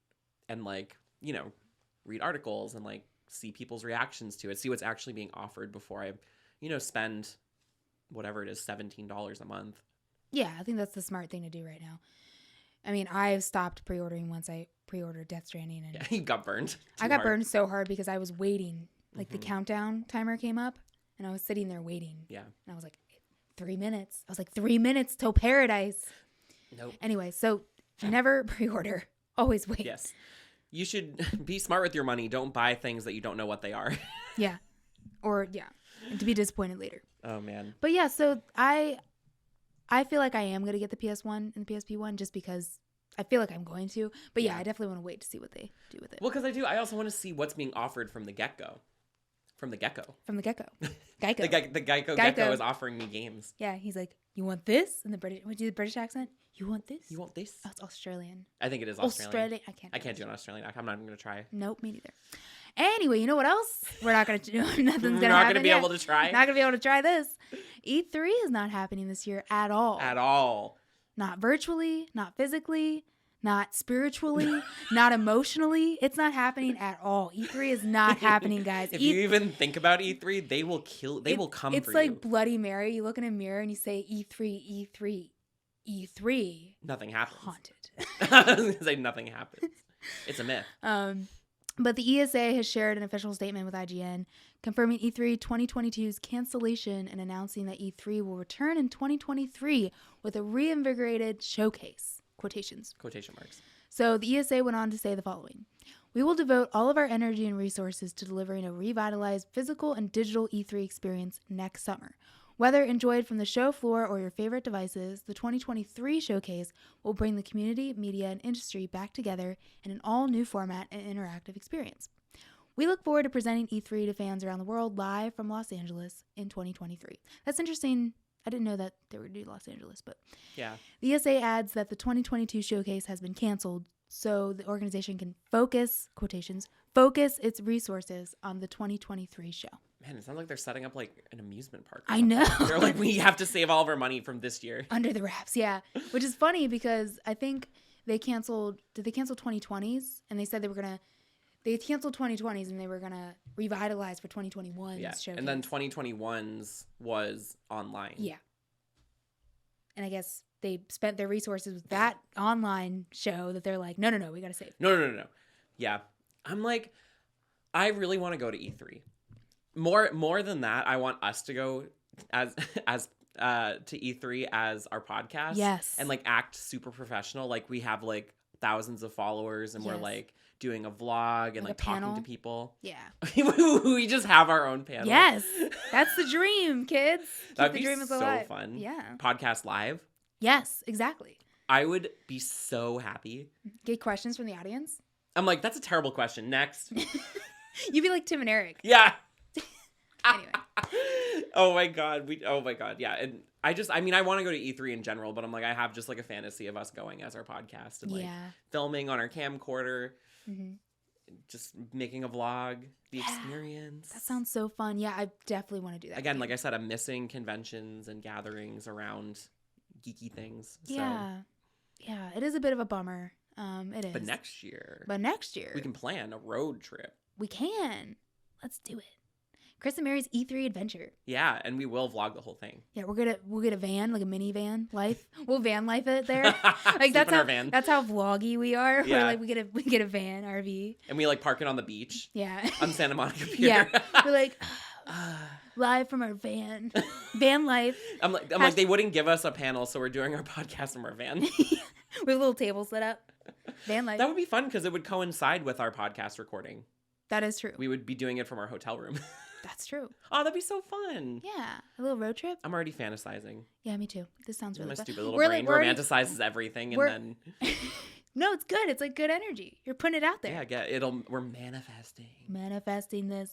and like, you know, read articles and like see people's reactions to it, see what's actually being offered before I, you know, spend whatever it is, $17 a month. Yeah, I think that's the smart thing to do right now. I mean, I've stopped pre-ordering once I pre-ordered Death Stranding. And yeah, you got burned. I got burned so hard because I was waiting. Like, the countdown timer came up, and I was sitting there waiting. Yeah. And I was like, 3 minutes. I was like, 3 minutes till paradise. Nope. Anyway, so never pre-order. Always wait. Yes. You should be smart with your money. Don't buy things that you don't know what they are. Yeah. Or, yeah. And to be disappointed later. Oh, man. But, yeah, so I feel like I am going to get the PS1 and the PSP one just because I feel like I'm going to. But, yeah, I definitely want to wait to see what they do with it. Well, because I do. I also want to see what's being offered from the get-go. From the get-go. From the get-go. Geico. the Geico is offering me games. Yeah, he's like, you want this? In the British, would you do the British accent? You want this? You want this? Oh, it's Australian. I think it is Australian. I can't do an Australian accent. I'm not even going to try. Nope, me neither. Anyway, you know what else? We're not going to do. Nothing's going to happen. We're not going to be able to try. Not going to be able to try this. E3 is not happening this year at all. At all. Not virtually, not physically, not spiritually, not emotionally. It's not happening at all. E3 is not happening, guys. If you even think about E3, they will kill. They will come for you. It's like Bloody Mary. You look in a mirror and you say E3, E3, E3. Nothing happens. Haunted. I was going to say nothing happens. It's a myth. But the ESA has shared an official statement with IGN confirming E3 2022's cancellation and announcing that E3 will return in 2023 with a reinvigorated showcase. Quotation marks. So the ESA went on to say the following. We will devote all of our energy and resources to delivering a revitalized physical and digital E3 experience next summer. Whether enjoyed from the show floor or your favorite devices, the 2023 showcase will bring the community, media, and industry back together in an all-new format and interactive experience. We look forward to presenting E3 to fans around the world live from Los Angeles in 2023. That's interesting. I didn't know that they were due Los Angeles, but yeah. The ESA adds that the 2022 showcase has been canceled so the organization can focus its resources on the 2023 show. Man, it sounds like they're setting up like an amusement park. I know. They're like, we have to save all of our money from this year. Under the wraps, yeah. Which is funny because I think did they cancel 2020s? And they said they canceled 2020s and they were going to revitalize for 2021's showcase. And then 2021's was online. Yeah. And I guess they spent their resources with that online show that they're like, no, we got to save. No. Yeah. I'm like, I really want to go to E3. More than that, I want us to go as to E3 as our podcast. Yes. And like act super professional. Like we have like thousands of followers and we're like doing a vlog and like talking to people. Yeah. We just have our own panel. Yes. That's the dream, kids. That'd be so fun. Yeah. Podcast live. Yes, exactly. I would be so happy. Get questions from the audience. I'm like, that's a terrible question. Next. You'd be like Tim and Eric. Yeah. Anyway. Oh my god. Yeah. And I want to go to E3 in general, but I'm like, I have just like a fantasy of us going as our podcast and like filming on our camcorder, just making a vlog, the experience. That sounds so fun. Yeah, I definitely want to do that. Again, like I said, I'm missing conventions and gatherings around geeky things. So. Yeah, it is a bit of a bummer. It is. But next year we can plan a road trip. We can. Let's do it. Chris and Mary's E3 adventure. Yeah, and we will vlog the whole thing. Yeah, we'll get a van, like a mini van life. We'll van life it there. Like that's how vloggy we are. Yeah. We're like we get a van RV. And we like park it on the beach. Yeah. On Santa Monica Pier. Yeah. We're like live from our van. Van life. I'm like they wouldn't give us a panel, so we're doing our podcast from our van. With a little table set up. Van life. That would be fun because it would coincide with our podcast recording. That is true. We would be doing it from our hotel room. That's true. Oh, that'd be so fun. Yeah. A little road trip. I'm already fantasizing. Yeah, me too. This sounds really fun. My stupid little brain romanticizes everything and then... No, it's good. It's like good energy. You're putting it out there. Yeah, we're manifesting. Manifesting this.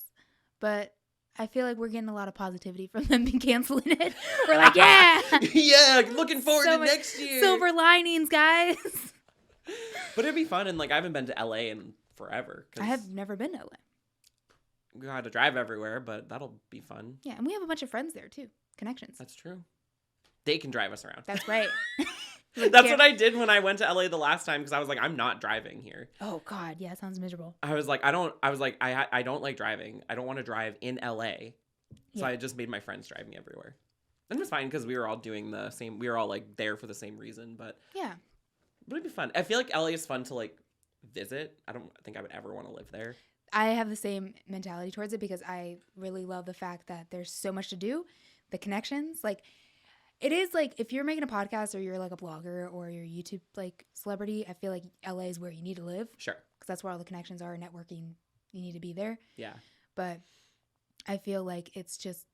But I feel like we're getting a lot of positivity from them canceling it. We're like, yeah. Yeah, looking forward to next year. Silver linings, guys. But it'd be fun. And like, I haven't been to LA in forever. I have never been to LA. We got to drive everywhere, but that'll be fun. Yeah, and we have a bunch of friends there too. connections. That's true. They can drive us around. That's right. That's what I did when I went to LA the last time because I was like, I'm not driving here. Oh God, yeah, it sounds miserable. I don't like driving. I don't want to drive in LA. So I just made my friends drive me everywhere. And it was fine because we were all doing the same. We were all like there for the same reason, but yeah, it'd be fun. I feel like LA is fun to like visit. I don't think I would ever want to live there. I have the same mentality towards it because I really love the fact that there's so much to do, the connections. Like, it is like if you're making a podcast or you're like a blogger or you're a YouTube like celebrity, I feel like LA is where you need to live. Sure. Because that's where all the connections are. Networking, you need to be there. Yeah. But I feel like it's just,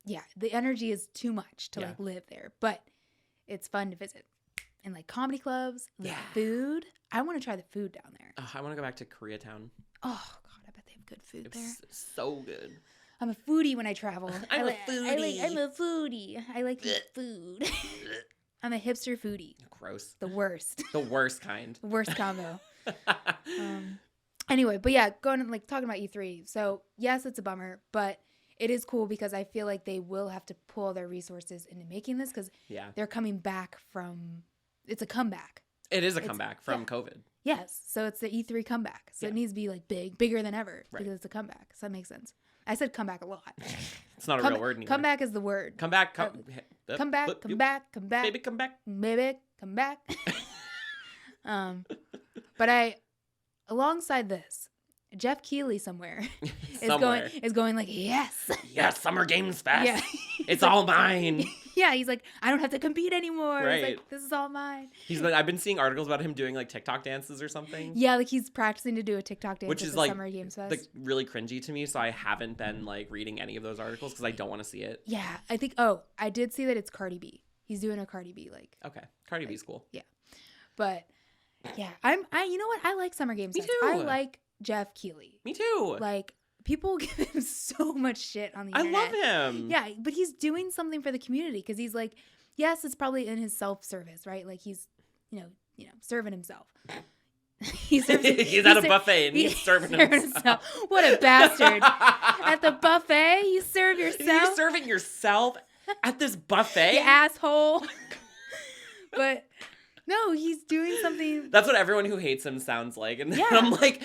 yeah, the energy is too much to like live there. But it's fun to visit. And like comedy clubs, like food. I want to try the food down there. I want to go back to Koreatown. Oh God, I bet they have good food there. So good. I'm a foodie when I travel. I'm a foodie. I'm a foodie. I like to eat food. I'm a hipster foodie. Gross. The worst. The worst kind. The worst combo. Anyway, but yeah, going and like talking about E3. So yes, it's a bummer, but it is cool because I feel like they will have to pull their resources into making this because they're coming back from. It's a comeback. It is a comeback from COVID. Yes, so it's the E3 comeback. So it needs to be like bigger than ever because it's a comeback. So that makes sense. I said comeback a lot. It's not a real word anymore. Comeback is the word. Come back. Come back. Baby, come back. Baby, come back. But alongside this, Jeff Keighley somewhere is going like, yes, Summer Games Fest. Yeah. It's all mine. Yeah, he's like, I don't have to compete anymore. Right. He's like, this is all mine. I've been seeing articles about him doing like TikTok dances or something. Yeah, like he's practicing to do a TikTok dance which at is the like Summer Games Fest. like really cringy to me, so I haven't been like reading any of those articles because I don't want to see it. Yeah, I think. I did see that it's Cardi B. He's doing a Cardi B like. Okay, Cardi B's cool. Yeah, but yeah, you know what? I like Summer Games Fest. too. I like Jeff Keighley. Me too. Like, people give him so much shit on the internet. I love him. Yeah, but he's doing something for the community because he's like, yes, it's probably in his self-service, right? Like he's, serving himself. He's at a buffet and he's serving himself. What a bastard. At the buffet, you serve yourself. You're serving yourself at this buffet? You asshole. But no, he's doing something. That's what everyone who hates him sounds like. And then I'm like,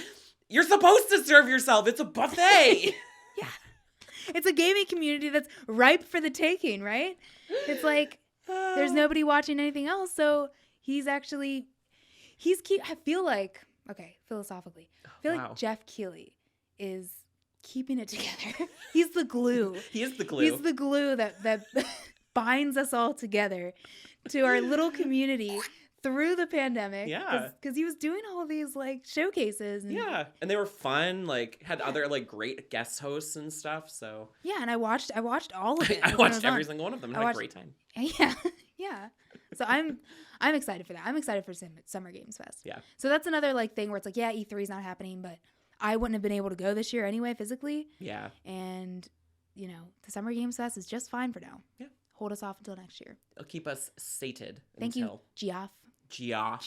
you're supposed to serve yourself. It's a buffet. Yeah. It's a gaming community that's ripe for the taking, right? It's like there's nobody watching anything else. So I feel like, okay, philosophically, I feel like Jeff Keighley is keeping it together. He's the glue. He is the glue. He's the glue that binds us all together to our little community through the pandemic. Yeah. Because he was doing all these like showcases. And they were fun, like had other like great guest hosts and stuff. So yeah, and I watched all of it. I watched every single one of them and had a great time. Yeah. Yeah. So I'm excited for that. I'm excited for Summer Games Fest. Yeah. So that's another like thing where it's like, yeah, E3 is not happening, but I wouldn't have been able to go this year anyway physically. Yeah. And the Summer Games Fest is just fine for now. Yeah. Hold us off until next year. It'll keep us sated. Thank you, Geoff. Geoff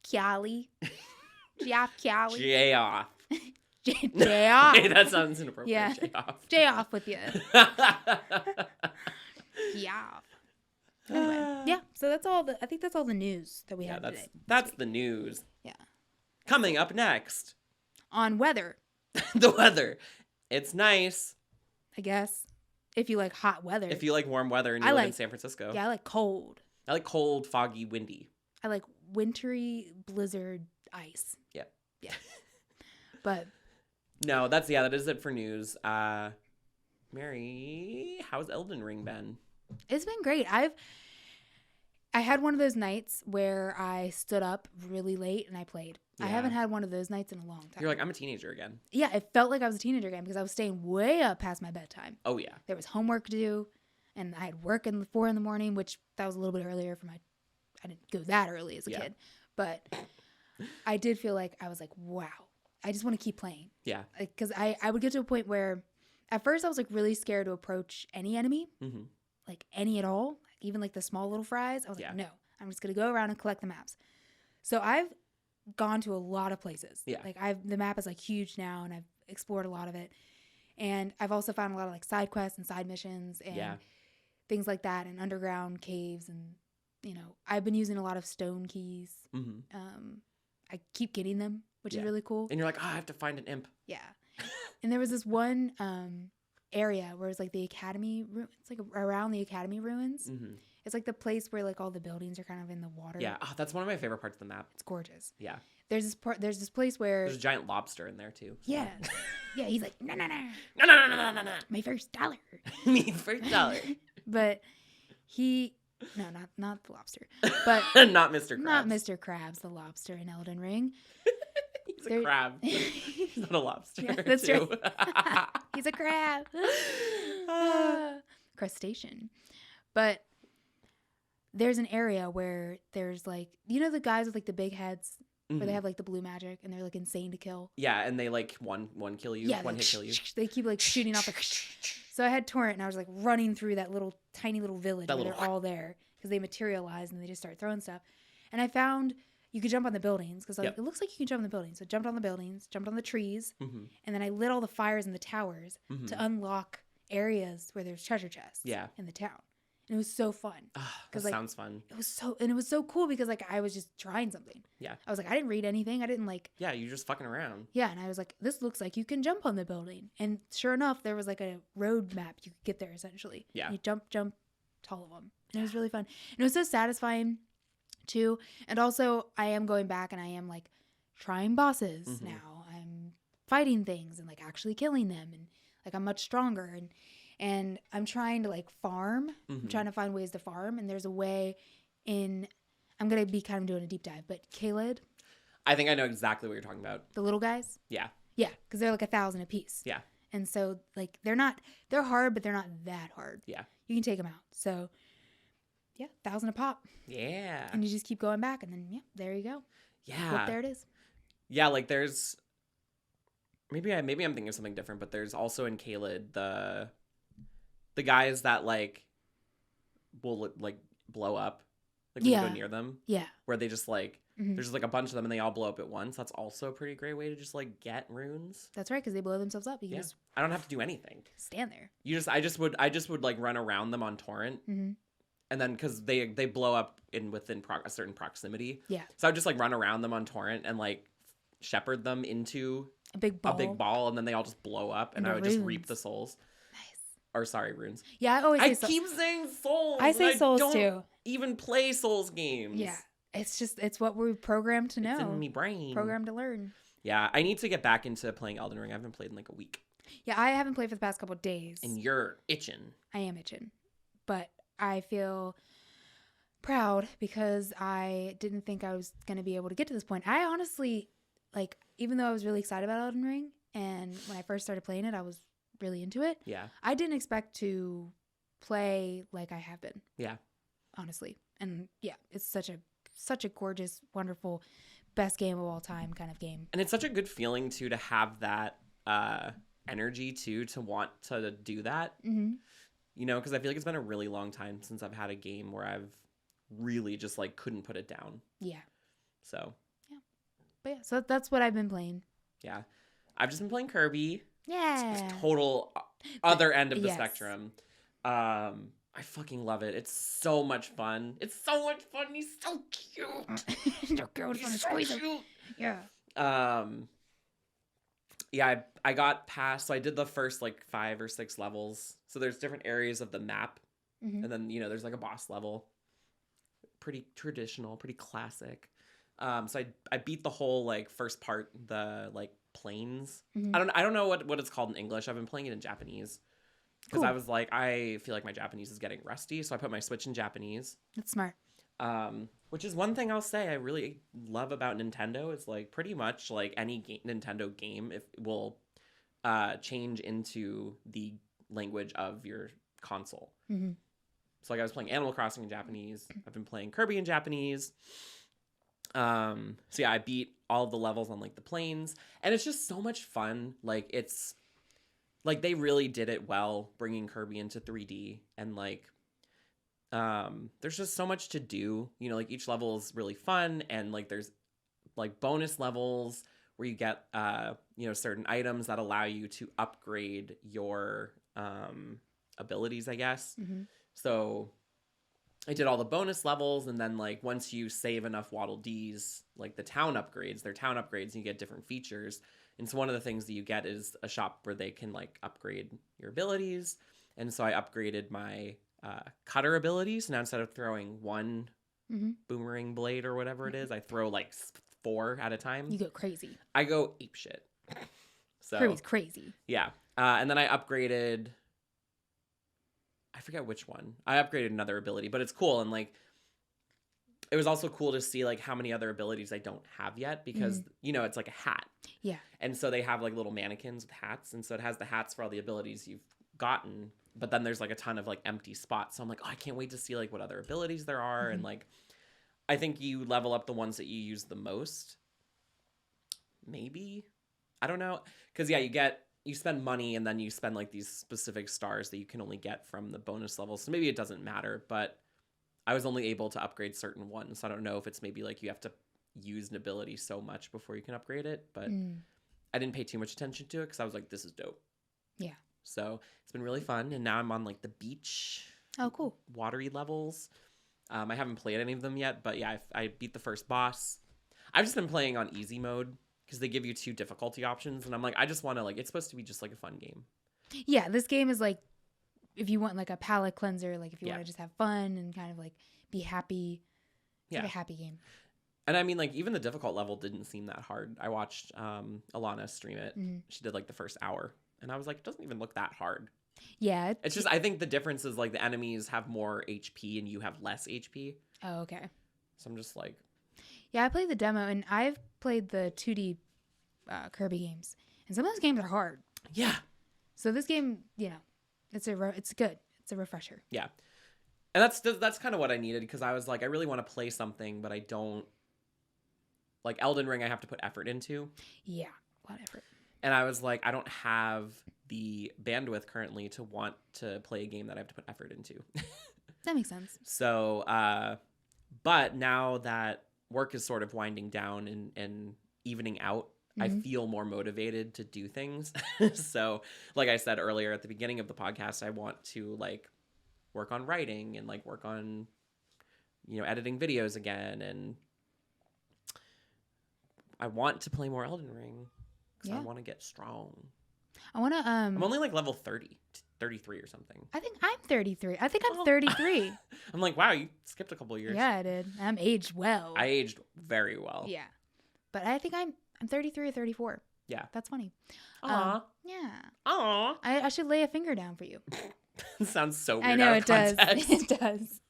Kiali. Geoff Kiali. Geoff. Geoff. Hey, that sounds inappropriate. Yeah. Geoff. Geoff with you. Geoff. Anyway, yeah. So I think that's all the news that we have today. That's the news. Yeah. Coming up next. On weather. The weather. It's nice. I guess. If you like hot weather. If you like warm weather and you live in San Francisco. Yeah, I like cold. I like cold, foggy, windy. I like wintry blizzard ice. Yeah. Yeah. But no, that is it for news. Mary, how's Elden Ring been? It's been great. I had one of those nights where I stood up really late and I played. Yeah. I haven't had one of those nights in a long time. You're like, I'm a teenager again. Yeah, it felt like I was a teenager again because I was staying way up past my bedtime. Oh, yeah. There was homework to do, and I had work in 4 a.m, which that was a little bit earlier for I didn't go that early as a kid. But I did feel like I was like, wow, I just want to keep playing. Yeah. Because I would get to a point where at first I was like really scared to approach any enemy, like any at all, even like the small little fries. I was like, no, I'm just going to go around and collect the maps. So I've gone to a lot of places. Yeah. Like the map is like huge now and I've explored a lot of it. And I've also found a lot of like side quests and side missions and things like that, and underground caves, and I've been using a lot of stone keys. I keep getting them, which is really cool. And you're like, I have to find an imp. Yeah. And there was this one area where it's like the academy. It's like around the academy ruins. It's like the place where like all the buildings are kind of in the water. Yeah, that's one of my favorite parts of the map. It's gorgeous. Yeah. There's this place where there's a giant lobster in there too. Yeah. Yeah, he's like, no. My first $1. My first $1. But no, not the lobster. But not Mr. Krabs. Not Mr. Krabs, the lobster in Elden Ring. He's a crab. He's not a lobster. Yeah, that's right. He's a crab. Crustacean. But there's an area where there's like, the guys with like the big heads where they have like the blue magic and they're like insane to kill. Yeah, and they like one kill you, one hit kill you. They keep like shooting off like. So I had Torrent and I was like running through that tiny little village where they're all there because they materialize and they just start throwing stuff. And I found you could jump on the buildings because it looks like you can jump on the buildings. So I jumped on the buildings, jumped on the trees, and then I lit all the fires in the towers to unlock areas where there's treasure chests in the town. And it was so fun. That sounds fun. It was so cool because like I was just trying something. Yeah. I was like, I didn't read anything. I didn't like. Yeah, you're just fucking around. Yeah, and I was like, this looks like you can jump on the building. And sure enough, there was like a road map you could get there essentially. Yeah. And you jump to all of them. And it was really fun. And it was so satisfying too. And also I am going back and I am like trying bosses now. I'm fighting things and like actually killing them, and like I'm much stronger, and I'm trying to like farm. I'm trying to find ways to farm, and there's a way I'm going to be kind of doing a deep dive, but Kaled. I think I know exactly what you're talking about. The little guys? Yeah. Yeah, because they're like 1,000 a piece. Yeah. And so like they're hard, but they're not that hard. Yeah. You can take them out. So yeah, 1,000 a pop. Yeah. And you just keep going back, and then there you go. Yeah. Whoop, there it is. Yeah, like there's maybe I'm thinking of something different, but there's also in Kaled the guys that like will like blow up like when you go near them. Yeah. Where they just like there's just like a bunch of them and they all blow up at once. That's also a pretty great way to just like get runes. That's right, because they blow themselves up. You just I don't have to do anything. Stand there. I just would like run around them on torrent. And then because they blow up within a certain proximity. Yeah. So I would just like run around them on torrent and like shepherd them into a big ball, and then they all just blow up, and I would just reap the souls. Or sorry, runes. Yeah, I always say keep saying souls. I say souls too. Even play souls games. Yeah, it's what we're programmed to know. It's in me brain. Programmed to learn. Yeah, I need to get back into playing Elden Ring. I haven't played in like a week. Yeah, I haven't played for the past couple of days. And you're itching. I am itching, but I feel proud because I didn't think I was going to be able to get to this point. I honestly, like, even though I was really excited about Elden Ring, and when I first started playing it, I was really into it. Yeah. I didn't expect to play like I have been. Yeah. Honestly. And yeah, it's such a gorgeous, wonderful, best game of all time kind of game. And it's such a good feeling too to have that energy too, to want to do that. You know, because I feel like it's been a really long time since I've had a game where I've really just like couldn't put it down. Yeah. So. Yeah. But yeah, so that's what I've been playing. Yeah. I've just been playing Kirby. Yeah. Total other end of the spectrum. I fucking love it. It's so much fun. He's so cute. He's so cute. Yeah. Yeah, I got past, so I did the first like 5 or 6 levels. So there's different areas of the map. And then, you know, there's like a boss level. Pretty traditional, pretty classic. So I beat the whole like first part, the like plains. I don't know what it's called in English. I've been playing it in Japanese because I was like, I feel like my Japanese is getting rusty, so I put my Switch in Japanese. That's smart. Which is one thing I'll say I really love about Nintendo is like pretty much like any Nintendo game if will change into the language of your console. So like I was playing Animal Crossing in Japanese. I've been playing Kirby in Japanese. So yeah, I beat all of the levels on like the plains, and it's just so much fun. Like it's like they really did it well, bringing Kirby into 3D, and like there's just so much to do. You know, like each level is really fun, and like there's like bonus levels where you get, certain items that allow you to upgrade your abilities, I guess. Mm-hmm. So I did all the bonus levels, and then like once you save enough Waddle Dees, like their town upgrades, and you get different features. And so one of the things that you get is a shop where they can like upgrade your abilities. And so I upgraded my cutter abilities. Now instead of throwing one boomerang blade or whatever it is, I throw like 4 at a time. You go crazy. I go apeshit. So Kirby's crazy. Yeah. And then I upgraded, I forget which one. I upgraded another ability, but it's cool. And like, it was also cool to see like how many other abilities I don't have yet because, it's like a hat. Yeah. And so they have like little mannequins with hats. And so it has the hats for all the abilities you've gotten. But then there's like a ton of like empty spots. So I'm like, oh, I can't wait to see like what other abilities there are. And like, I think you level up the ones that you use the most. Maybe. I don't know. Because, yeah, you spend money and then you spend like these specific stars that you can only get from the bonus levels. So maybe it doesn't matter. But I was only able to upgrade certain ones. So I don't know if it's maybe like you have to use an ability so much before you can upgrade it. But I didn't pay too much attention to it because I was like, this is dope. Yeah. So it's been really fun. And now I'm on like the beach. Oh, cool. Watery levels. I haven't played any of them yet. But yeah, I beat the first boss. I've just been playing on easy mode because they give you 2 difficulty options. And I'm like, I just want to like, it's supposed to be just like a fun game. Yeah, this game is like, if you want like a palate cleanser, like if you want to just have fun and kind of like be happy, it's like a happy game. And I mean, like, even the difficult level didn't seem that hard. I watched Alana stream it. She did like the first hour. And I was like, it doesn't even look that hard. Yeah. It's just, I think the difference is like the enemies have more HP and you have less HP. Oh, okay. So I'm just like. Yeah, I played the demo and I've played the 2D Kirby games. And some of those games are hard. Yeah. So this game, it's good. It's a refresher. Yeah. And that's kind of what I needed because I was like, I really want to play something, but I don't. Like Elden Ring, I have to put effort into. Yeah, a lot of effort. And I was like, I don't have the bandwidth currently to want to play a game that I have to put effort into. That makes sense. So, but now that work is sort of winding down and evening out, I feel more motivated to do things. So, like I said earlier at the beginning of the podcast, I want to like work on writing and like work on, editing videos again. And I want to play more Elden Ring because I want to get strong. I want to, I'm only like level 30, 33 or something. I think I'm 33. I think I'm 33. I'm like, wow, you skipped a couple of years. Yeah, I did. I'm aged well. I aged very well. Yeah. But I think I'm 33 or 34. Yeah. That's funny. Aw. Yeah. Aw. I should lay a finger down for you. It sounds so weird. I know, out of it does. context. It does.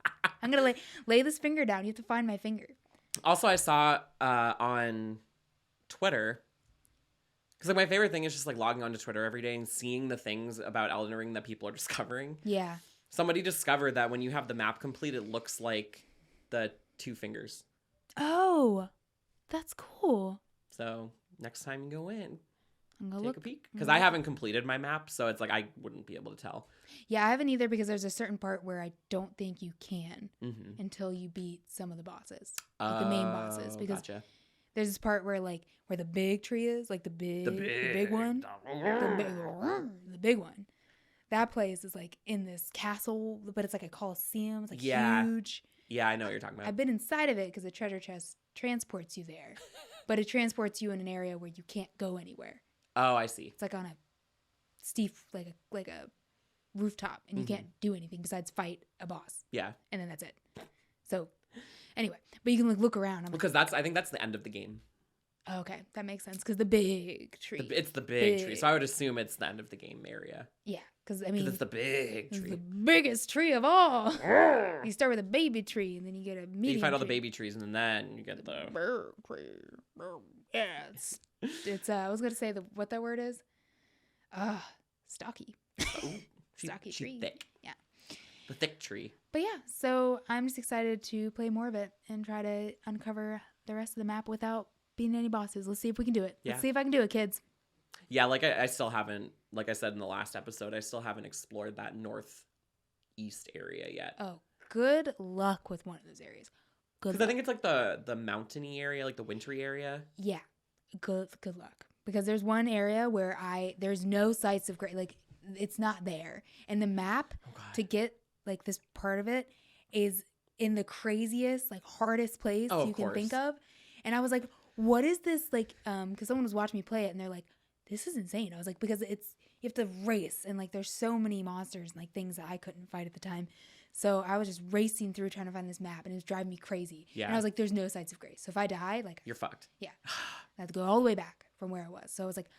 I'm going to lay this finger down. You have to find my finger. Also, I saw on Twitter, because like my favorite thing is just like logging onto Twitter every day and seeing the things about Elden Ring that people are discovering. Yeah. Somebody discovered that when you have the map complete, it looks like the 2 fingers. Oh, that's cool. So next time you go in, I'm gonna take a peek. Because I haven't completed my map, so it's like I wouldn't be able to tell. Yeah, I haven't either because there's a certain part where I don't think you can until you beat some of the bosses, like the main bosses. Because there's this part where the big tree is, like the big one, the big one. That place is like in this castle, but it's like a coliseum. It's like huge. Yeah, I know what you're talking about. I've been inside of it because the treasure chest transports you there, but it transports you in an area where you can't go anywhere. Oh, I see. It's like on a steep, like a rooftop, and you can't do anything besides fight a boss. Yeah. And then that's it. So, anyway, but you can look around. Because I think that's the end of the game. Oh, okay, that makes sense. Because the big tree. It's the big tree, so I would assume it's the end of the game area. Yeah, because I mean, it's the big tree, the biggest tree of all. You start with a baby tree, and then you get a medium. You find all the baby trees, and then you get the big tree. Yeah, it's I was gonna say what that word is. Stocky. Stocky tree. Thick. Yeah. The thick tree. But yeah, so I'm just excited to play more of it and try to uncover the rest of the map without beating any bosses. Let's see if we can do it. Yeah. Let's see if I can do it, kids. Yeah, like I still haven't, like I said in the last episode, I still haven't explored that northeast area yet. Oh, good luck with one of those areas. Because I think it's like the mountainy area, like the wintry area. Yeah. good luck. Because there's one area where there's no sites of great, like it's not there. And the map to get like this part of it is in the craziest, like hardest place you can think of. And I was like, what is this? Like, because someone was watching me play it and they're like, this is insane. I was like, because you have to race and like there's so many monsters and like things that I couldn't fight at the time. So I was just racing through trying to find this map and it was driving me crazy. Yeah. And I was like, there's no sites of grace. So if I die, like you're fucked. Yeah. I have to go all the way back from where I was. So I was like,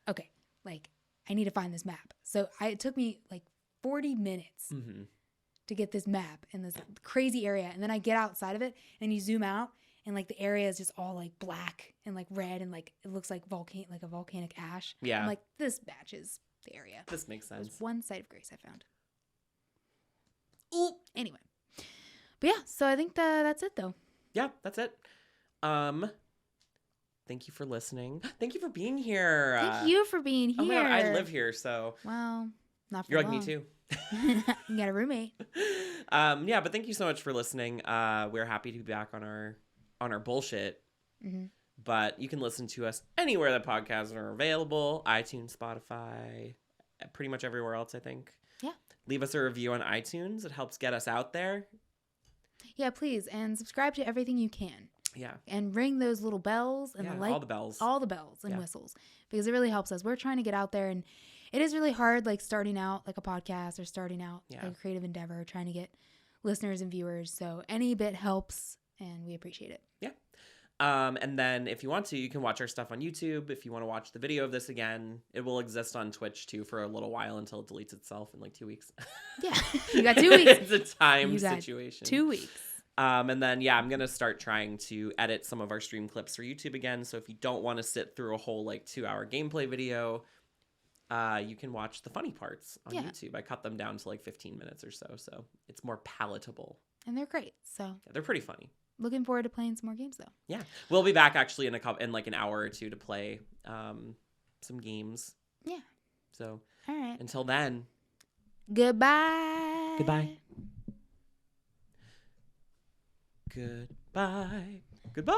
okay, like I need to find this map. So it took me like 40 minutes to get this map in this crazy area. And then I get outside of it and you zoom out and like the area is just all like black and like red and like it looks like a volcanic ash. Yeah. I'm like, this matches the area. This makes sense. There's one site of grace I found. Ooh. Anyway. But yeah, so I think that's it though. Yeah, that's it. Thank you for listening. Thank you for being here. Thank you for being here. Oh my God, I live here, so. Well, not for You're long. like me too. You got a roommate. Yeah, but thank you so much for listening. We're happy to be back on our bullshit. Mm-hmm. But you can listen to us anywhere that podcasts are available. iTunes, Spotify, pretty much everywhere else, I think. Yeah. Leave us a review on iTunes. It helps get us out there. Yeah, please. And subscribe to everything you can. Yeah. And ring those little bells and all the bells. All the bells and whistles. Because it really helps us. We're trying to get out there and it is really hard, like starting out like a podcast or starting out like a creative endeavor, trying to get listeners and viewers. So any bit helps and we appreciate it. Yeah. And then if you want to, you can watch our stuff on YouTube. If you want to watch the video of this again, it will exist on Twitch too for a little while until it deletes itself in like 2 weeks. Yeah. You got 2 weeks. It's a time situation. 2 weeks. And then, I'm going to start trying to edit some of our stream clips for YouTube again. So if you don't want to sit through a whole like 2-hour gameplay video, you can watch the funny parts on YouTube. I cut them down to like 15 minutes or so. So it's more palatable. And they're great. So they're pretty funny. Looking forward to playing some more games though. Yeah. We'll be back actually in like an hour or two to play some games. Yeah. So all right. Until then. Goodbye. Goodbye. Goodbye. Goodbye.